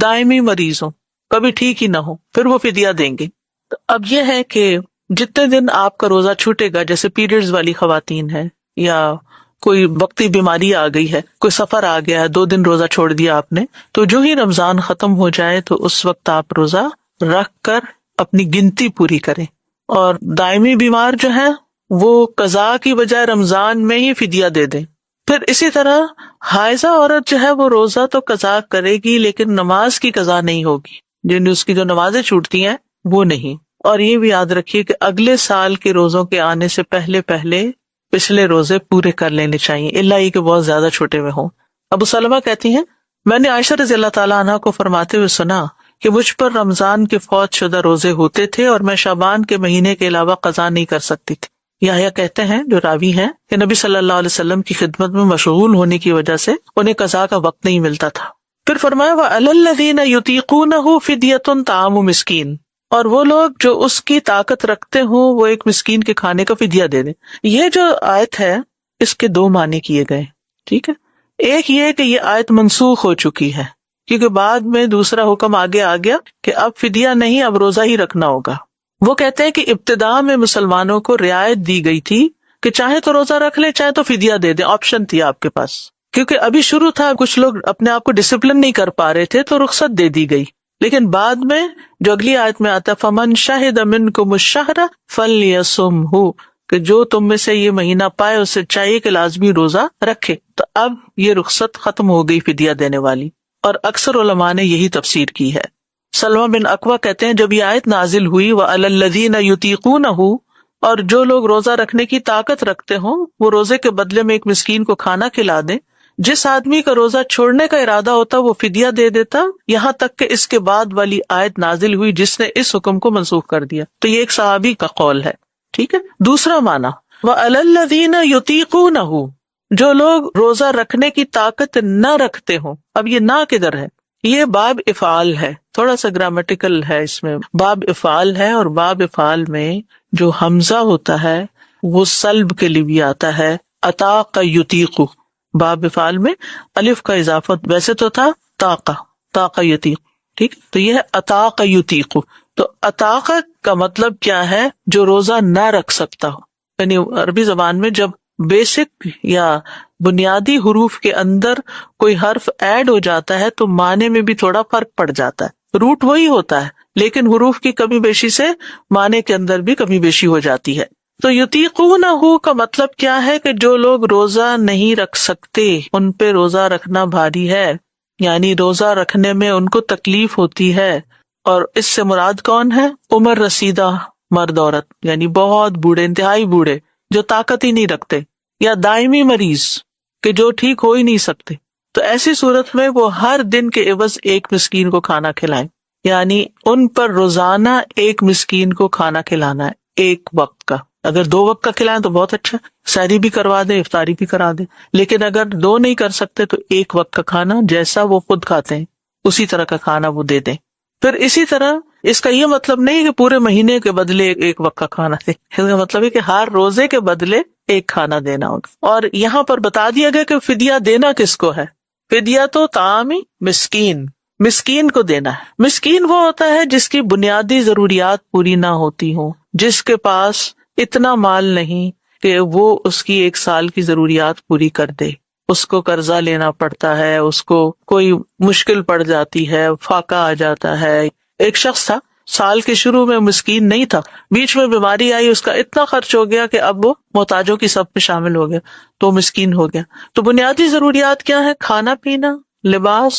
دائمی مریض ہوں، کبھی ٹھیک ہی نہ ہو، پھر وہ فدیہ دیں گے۔ تو اب یہ ہے کہ جتنے دن آپ کا روزہ چھوٹے گا، جیسے پیریڈز والی خواتین ہیں یا کوئی وقتی بیماری آ گئی ہے، کوئی سفر آ گیا ہے، 2 دن روزہ چھوڑ دیا آپ نے، تو جو ہی رمضان ختم ہو جائے تو اس وقت آپ روزہ رکھ کر اپنی گنتی پوری کریں، اور دائمی بیمار جو ہیں وہ قضا کی بجائے رمضان میں ہی فدیہ دے دیں۔ پھر اسی طرح حائضہ عورت جو ہے وہ روزہ تو قضا کرے گی لیکن نماز کی قضا نہیں ہوگی، جن اس کی جو نمازیں چھوٹتی ہیں وہ نہیں۔ اور یہ بھی یاد رکھیے کہ اگلے سال کے روزوں کے آنے سے پہلے پچھلے روزے پورے کر لینے چاہیے، الا یہ کہ بہت زیادہ چھوٹے میں ہوں۔ ابو سلمہ کہتی ہیں میں نے عائشہ رضی اللہ تعالیٰ عنہا کو فرماتے ہوئے سنا کہ مجھ پر رمضان کے فوت شدہ روزے ہوتے تھے اور میں شعبان کے مہینے کے علاوہ قضا نہیں کر سکتی تھی۔ یحییٰ کہتے ہیں جو راوی ہیں کہ نبی صلی اللہ علیہ وسلم کی خدمت میں مشغول ہونے کی وجہ سے انہیں قضا کا وقت نہیں ملتا تھا۔ پھر فرمایا وَعَلَى الَّذِينَ يُطِيقُونَهُ فِدْيَةٌ طَعَامُ مِسْكِينٍ، اور وہ لوگ جو اس کی طاقت رکھتے ہوں وہ ایک مسکین کے کھانے کا فدیہ دے دیں۔ یہ جو آیت ہے اس کے 2 معنی کیے گئے، ٹھیک ہے۔ ایک یہ کہ یہ آیت منسوخ ہو چکی ہے کیونکہ بعد میں دوسرا حکم آگے آ گیا کہ اب فدیہ نہیں، اب روزہ ہی رکھنا ہوگا۔ وہ کہتے ہیں کہ ابتداء میں مسلمانوں کو رعایت دی گئی تھی کہ چاہے تو روزہ رکھ لیں چاہے تو فدیہ دے دیں، آپشن تھی آپ کے پاس، کیونکہ ابھی شروع تھا، کچھ لوگ اپنے آپ کو ڈسپلن نہیں کر پا رہے تھے تو رخصت دے دی گئی۔ لیکن بعد میں جو اگلی آیت میں آتا فمن شہد منکم الشہر فلیصمہ، کہ جو تم میں سے یہ مہینہ پائے اسے چاہیے کہ لازمی روزہ رکھے۔ تو اب یہ رخصت ختم ہو گئی فدیہ دینے والی، اور اکثر علماء نے یہی تفسیر کی ہے۔ سلمہ بن اکوع کہتے ہیں جب یہ آیت نازل ہوئی وَعَلَى الَّذِينَ يُطِيقُونَهُ، اور جو لوگ روزہ رکھنے کی طاقت رکھتے ہوں وہ روزے کے بدلے میں ایک مسکین کو کھانا کھلا دیں، جس آدمی کا روزہ چھوڑنے کا ارادہ ہوتا وہ فدیہ دے دیتا، یہاں تک کہ اس کے بعد والی آیت نازل ہوئی جس نے اس حکم کو منسوخ کر دیا۔ تو یہ ایک صحابی کا قول ہے، ٹھیک ہے۔ دوسرا معنی وَعَلَى الَّذِينَ يُطِيقُونَهُ، جو لوگ روزہ رکھنے کی طاقت نہ رکھتے ہوں. اب یہ نہ کدھر ہے؟ یہ باب افعال ہے، تھوڑا سا گرامٹیکل ہے اس میں. باب افعال ہے، اور باب افعال میں جو حمزہ ہوتا ہے وہ سلب کے لیے بھی آتا ہے. اطاق یطیق، باب افعال میں الف کا اضافہ ویسے تو تھا طاق یطیق، ٹھیک. تو یہ ہے اطاق یطیق. تو اطاق کا مطلب کیا ہے؟ جو روزہ نہ رکھ سکتا ہو. یعنی عربی زبان میں جب بیسک یا بنیادی حروف کے اندر کوئی حرف ایڈ ہو جاتا ہے تو معنی میں بھی تھوڑا فرق پڑ جاتا ہے. روٹ وہی ہوتا ہے لیکن حروف کی کمی بیشی سے معنی کے اندر بھی کمی بیشی ہو جاتی ہے. تو یطیقونہ کا مطلب کیا ہے کہ جو لوگ روزہ نہیں رکھ سکتے ان پہ روزہ رکھنا بھاری ہے، یعنی روزہ رکھنے میں ان کو تکلیف ہوتی ہے. اور اس سے مراد کون ہے؟ عمر رسیدہ مرد عورت، یعنی بہت بوڑھے، انتہائی بوڑھے جو طاقت ہی نہیں رکھتے، یا دائمی مریض کہ جو ٹھیک ہو ہی نہیں سکتے. تو ایسی صورت میں وہ ہر دن کے عوض ایک مسکین کو کھانا کھلائیں، یعنی ان پر روزانہ ایک مسکین کو کھانا کھلانا ہے ایک وقت کا. اگر 2 وقت کا کھلائیں تو بہت اچھا، سحری بھی کروا دیں، افطاری بھی کرا دیں. لیکن اگر 2 نہیں کر سکتے تو ایک وقت کا کھانا جیسا وہ خود کھاتے ہیں اسی طرح کا کھانا وہ دے دیں. پھر اسی طرح اس کا یہ مطلب نہیں کہ پورے مہینے کے بدلے ایک وقت کا کھانا دیں، اس کا مطلب ہے کہ ہر روزے کے بدلے ایک کھانا دینا ہوگا. اور یہاں پر بتا دیا گیا کہ فدیہ دینا کس کو ہے. فدیہ تو طعام مسکین، مسکین کو دینا ہے. مسکین وہ ہوتا ہے جس کی بنیادی ضروریات پوری نہ ہوتی ہوں، جس کے پاس اتنا مال نہیں کہ وہ اس کی 1 سال کی ضروریات پوری کر دے. اس کو قرضہ لینا پڑتا ہے، اس کو کوئی مشکل پڑ جاتی ہے، فاقہ آ جاتا ہے. ایک شخص تھا، سال کے شروع میں مسکین نہیں تھا، بیچ میں بیماری آئی، اس کا اتنا خرچ ہو گیا کہ اب وہ محتاجوں کی صف میں شامل ہو گیا تو مسکین ہو گیا. تو بنیادی ضروریات کیا ہے؟ کھانا پینا، لباس،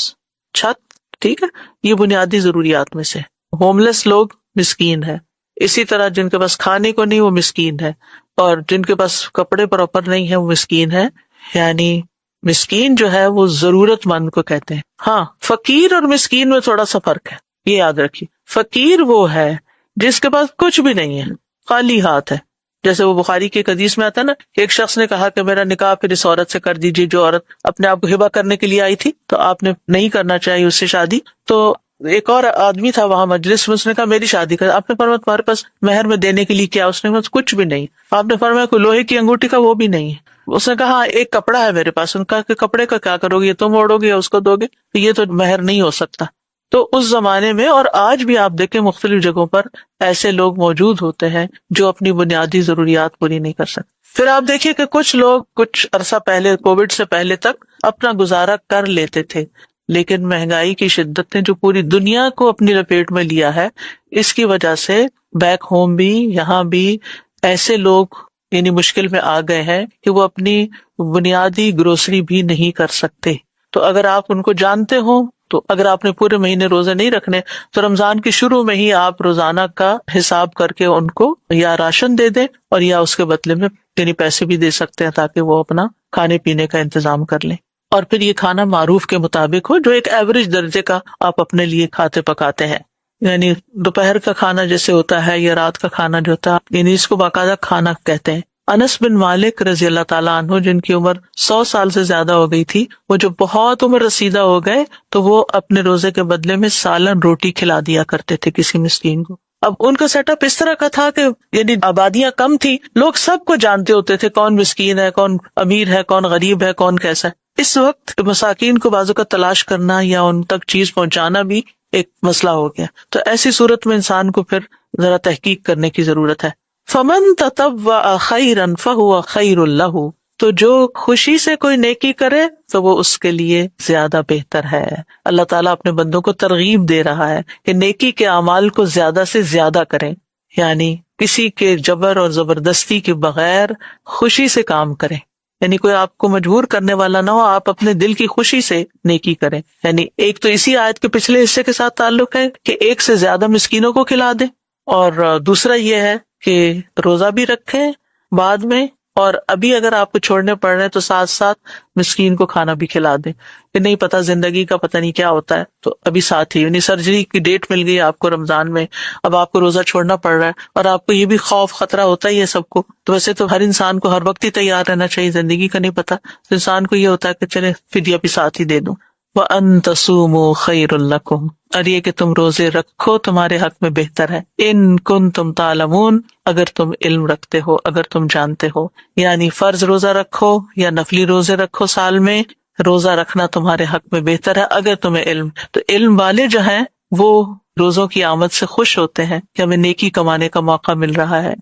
چھت، ٹھیک ہے، یہ بنیادی ضروریات میں سے. ہوم لیس لوگ مسکین ہے. اسی طرح جن کے پاس کھانے کو نہیں وہ مسکین ہے، اور جن کے پاس کپڑے پراپر نہیں ہے وہ مسکین ہے. یعنی مسکین جو ہے وہ ضرورت مند کو کہتے ہیں. ہاں، فقیر اور مسکین میں تھوڑا سا فرق ہے، یہ یاد رکھیے. فقیر وہ ہے جس کے پاس کچھ بھی نہیں ہے، خالی ہاتھ ہے. جیسے وہ بخاری کے ایک حدیث میں آتا ہے نا، ایک شخص نے کہا کہ میرا نکاح پھر اس عورت سے کر دیجیے جو عورت اپنے آپ کو ہبہ کرنے کے لیے آئی تھی، تو آپ نے نہیں کرنا چاہیے اس سے شادی. تو ایک اور آدمی تھا وہاں مجلس میں، اس نے کہا میری شادی کر. آپ نے فرمایا تمہارے پاس مہر میں دینے کے لیے کیا؟ اس نے کہا کچھ بھی نہیں. آپ نے فرمایا کوئی لوہے کی انگوٹھی کا؟ وہ بھی نہیں ہے. اس نے کہا ایک کپڑا ہے میرے پاس. ان کا کہ کپڑے کا کیا کرو گے؟ یہ تم اوڑو گے یا اس کو دو گے؟ یہ تو مہر نہیں ہو سکتا. تو اس زمانے میں اور آج بھی آپ دیکھیں مختلف جگہوں پر ایسے لوگ موجود ہوتے ہیں جو اپنی بنیادی ضروریات پوری نہیں کر سکتے. پھر آپ دیکھیے کہ کچھ لوگ کچھ عرصہ پہلے، کووڈ سے پہلے تک اپنا گزارا کر لیتے تھے، لیکن مہنگائی کی شدت نے جو پوری دنیا کو اپنی لپیٹ میں لیا ہے، اس کی وجہ سے بیک ہوم بھی، یہاں بھی ایسے لوگ یعنی مشکل میں آ گئے ہیں کہ وہ اپنی بنیادی گروسری بھی نہیں کر سکتے. تو اگر آپ ان کو جانتے ہو تو اگر آپ نے پورے مہینے روزے نہیں رکھنے تو رمضان کے شروع میں ہی آپ روزانہ کا حساب کر کے ان کو یا راشن دے دیں اور یا اس کے بدلے میں یعنی پیسے بھی دے سکتے ہیں تاکہ وہ اپنا کھانے پینے کا انتظام کر لیں. اور پھر یہ کھانا معروف کے مطابق ہو، جو ایک ایوریج درجے کا آپ اپنے لیے کھاتے پکاتے ہیں. یعنی دوپہر کا کھانا جیسے ہوتا ہے یا رات کا کھانا جو ہوتا ہے، یعنی اس کو باقاعدہ کھانا کہتے ہیں. انس بن مالک رضی اللہ تعالیٰ عنہ جن کی عمر 100 سال سے زیادہ ہو گئی تھی، وہ جو بہت عمر رسیدہ ہو گئے تو وہ اپنے روزے کے بدلے میں سالن روٹی کھلا دیا کرتے تھے کسی مسکین کو. اب ان کا سیٹ اپ اس طرح کا تھا کہ یعنی آبادیاں کم تھی، لوگ سب کو جانتے ہوتے تھے کون مسکین ہے، کون امیر ہے، کون غریب ہے، کون کیسا ہے. اس وقت مساکین کو بازو کا تلاش کرنا یا ان تک چیز پہنچانا بھی ایک مسئلہ ہو گیا. تو ایسی صورت میں انسان کو پھر ذرا تحقیق کرنے کی ضرورت ہے. فمن تطوع خیرا فہو خیر لہ، تو جو خوشی سے کوئی نیکی کرے تو وہ اس کے لیے زیادہ بہتر ہے. اللہ تعالیٰ اپنے بندوں کو ترغیب دے رہا ہے کہ نیکی کے اعمال کو زیادہ سے زیادہ کریں، یعنی کسی کے جبر اور زبردستی کے بغیر خوشی سے کام کریں. یعنی کوئی آپ کو مجبور کرنے والا نہ ہو، آپ اپنے دل کی خوشی سے نیکی کریں. یعنی ایک تو اسی آیت کے پچھلے حصے کے ساتھ تعلق ہے کہ ایک سے زیادہ مسکینوں کو کھلا دیں، اور دوسرا یہ ہے کہ روزہ بھی رکھیں بعد میں اور ابھی اگر آپ کو چھوڑنے پڑ رہے ہیں تو ساتھ ساتھ مسکین کو کھانا بھی کھلا دیں، کہ نہیں پتا زندگی کا پتہ نہیں کیا ہوتا ہے، تو ابھی ساتھ ہی یعنی سرجری کی ڈیٹ مل گئی آپ کو رمضان میں، اب آپ کو روزہ چھوڑنا پڑ رہا ہے اور آپ کو یہ بھی خوف خطرہ ہوتا ہی ہے سب کو، تو ویسے تو ہر انسان کو ہر وقت ہی تیار رہنا چاہیے، زندگی کا نہیں پتا، تو انسان کو یہ ہوتا ہے کہ چلے فدیہ بھی ساتھ ہی دے دوں۔ وَأَن تَصُومُوا خَيْرٌ لَكُمْ، اور یہ کہ تم روزے رکھو تمہارے حق میں بہتر ہے، ان کنتم تعلمون، اگر تم علم رکھتے ہو، اگر تم جانتے ہو، یعنی فرض روزہ رکھو یا نفلی روزے رکھو سال میں، روزہ رکھنا تمہارے حق میں بہتر ہے اگر تمہیں علم، تو علم والے جو ہیں وہ روزوں کی آمد سے خوش ہوتے ہیں کہ ہمیں نیکی کمانے کا موقع مل رہا ہے۔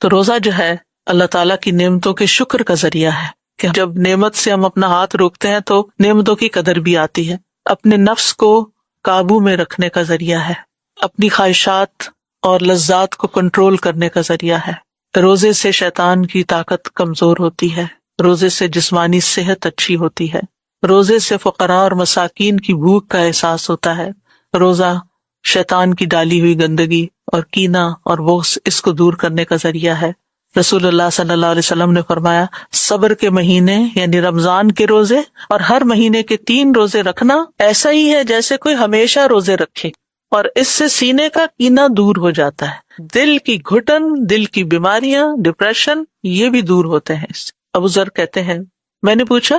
تو روزہ جو ہے اللہ تعالیٰ کی نعمتوں کے شکر کا ذریعہ ہے، کہ جب نعمت سے ہم اپنا ہاتھ روکتے ہیں تو نعمتوں کی قدر بھی آتی ہے، اپنے نفس کو قابو میں رکھنے کا ذریعہ ہے، اپنی خواہشات اور لذات کو کنٹرول کرنے کا ذریعہ ہے۔ روزے سے شیطان کی طاقت کمزور ہوتی ہے، روزے سے جسمانی صحت اچھی ہوتی ہے، روزے سے فقراء اور مساکین کی بھوک کا احساس ہوتا ہے، روزہ شیطان کی ڈالی ہوئی گندگی اور کینہ اور بغض اس کو دور کرنے کا ذریعہ ہے۔ رسول اللہ صلی اللہ علیہ وسلم نے فرمایا، صبر کے مہینے یعنی رمضان کے روزے اور ہر مہینے کے 3 روزے رکھنا ایسا ہی ہے جیسے کوئی ہمیشہ روزے رکھے، اور اس سے سینے کا کینہ دور ہو جاتا ہے، دل کی گھٹن، دل کی بیماریاں، ڈپریشن، یہ بھی دور ہوتے ہیں اس سے۔ ابو ذر کہتے ہیں میں نے پوچھا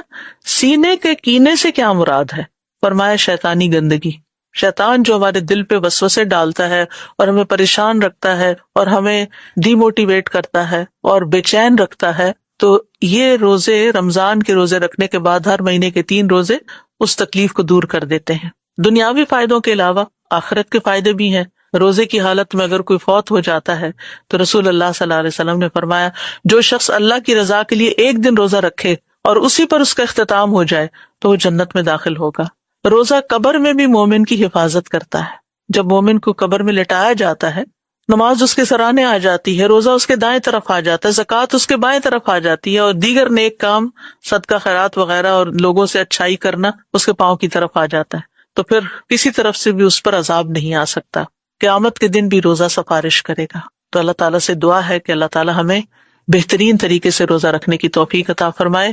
سینے کے کینے سے کیا مراد ہے؟ فرمایا شیطانی گندگی، شیطان جو ہمارے دل پہ وسوسے ڈالتا ہے اور ہمیں پریشان رکھتا ہے اور ہمیں ڈی موٹیویٹ کرتا ہے اور بے چین رکھتا ہے، تو یہ روزے رمضان کے روزے رکھنے کے بعد ہر مہینے کے 3 روزے اس تکلیف کو دور کر دیتے ہیں۔ دنیاوی فائدوں کے علاوہ آخرت کے فائدے بھی ہیں۔ روزے کی حالت میں اگر کوئی فوت ہو جاتا ہے تو رسول اللہ صلی اللہ علیہ وسلم نے فرمایا جو شخص اللہ کی رضا کے لیے 1 دن روزہ رکھے اور اسی پر اس کا اختتام ہو جائے تو وہ جنت میں داخل ہوگا۔ روزہ قبر میں بھی مومن کی حفاظت کرتا ہے، جب مومن کو قبر میں لٹایا جاتا ہے، نماز اس کے سرانے آ جاتی ہے، روزہ اس کے دائیں طرف آ جاتا ہے، زکوٰۃ اس کے بائیں طرف آ جاتی ہے، اور دیگر نیک کام صدقہ خیرات وغیرہ اور لوگوں سے اچھائی کرنا اس کے پاؤں کی طرف آ جاتا ہے، تو پھر کسی طرف سے بھی اس پر عذاب نہیں آ سکتا۔ قیامت کے دن بھی روزہ سفارش کرے گا۔ تو اللہ تعالیٰ سے دعا ہے کہ اللہ تعالیٰ ہمیں بہترین طریقے سے روزہ رکھنے کی توفیق عطا فرمائے،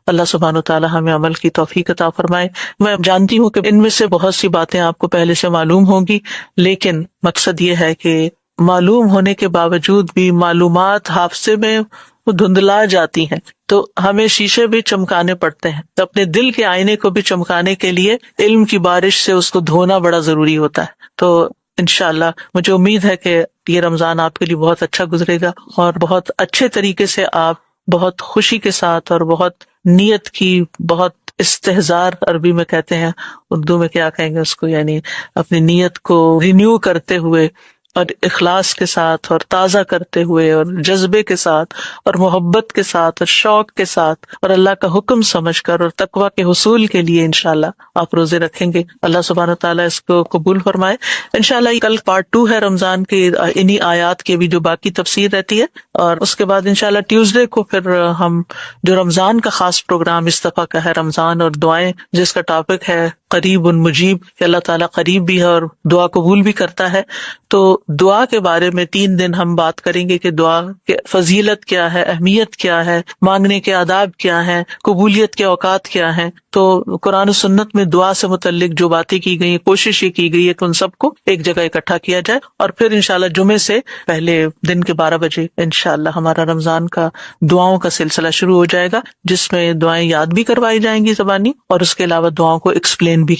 اللہ سبحانہ وتعالیٰ ہمیں عمل کی توفیق عطا فرمائے۔ میں جانتی ہوں کہ ان میں سے بہت سی باتیں آپ کو پہلے سے معلوم ہوں گی، لیکن مقصد یہ ہے کہ معلوم ہونے کے باوجود بھی معلومات حافظے میں وہ دھندلا جاتی ہیں، تو ہمیں شیشے بھی چمکانے پڑتے ہیں، تو اپنے دل کے آئینے کو بھی چمکانے کے لیے علم کی بارش سے اس کو دھونا بڑا ضروری ہوتا ہے۔ تو انشاءاللہ مجھے امید ہے کہ یہ رمضان آپ کے لیے بہت اچھا گزرے گا اور بہت اچھے طریقے سے آپ بہت خوشی کے ساتھ اور بہت نیت کی، بہت استحضار عربی میں کہتے ہیں، اردو میں کیا کہیں گے اس کو، یعنی اپنی نیت کو رینیو کرتے ہوئے اور اخلاص کے ساتھ اور تازہ کرتے ہوئے اور جذبے کے ساتھ اور محبت کے ساتھ اور شوق کے ساتھ اور اللہ کا حکم سمجھ کر اور تقویٰ کے حصول کے لیے انشاءاللہ آپ روزے رکھیں گے۔ اللہ سبحانہ تعالیٰ اس کو قبول فرمائے۔ انشاءاللہ کل پارٹ 2 ہے رمضان کی، انہی آیات کی بھی جو باقی تفسیر رہتی ہے، اور اس کے بعد انشاءاللہ ٹیوزڈے کو پھر ہم جو رمضان کا خاص پروگرام اس دفعہ کا ہے رمضان اور دعائیں، جس کا ٹاپک ہے قریب مجیب، کہ اللہ تعالیٰ قریب بھی ہے اور دعا قبول بھی کرتا ہے، تو دعا کے بارے میں 3 دن ہم بات کریں گے کہ دعا کی فضیلت کیا ہے، اہمیت کیا ہے، مانگنے کے آداب کیا ہیں، قبولیت کے اوقات کیا ہیں۔ تو قرآن و سنت میں دعا سے متعلق جو باتیں کی گئی، کوشش یہ کی گئی ہے کہ ان سب کو ایک جگہ اکٹھا کیا جائے، اور پھر انشاءاللہ جمعے سے پہلے دن کے 12 بجے انشاءاللہ ہمارا رمضان کا دعاؤں کا سلسلہ شروع ہو جائے گا، جس میں دعائیں یاد بھی کروائی جائیں گی زبانی، اور اس کے علاوہ دعاؤں کو ایکسپلین بھی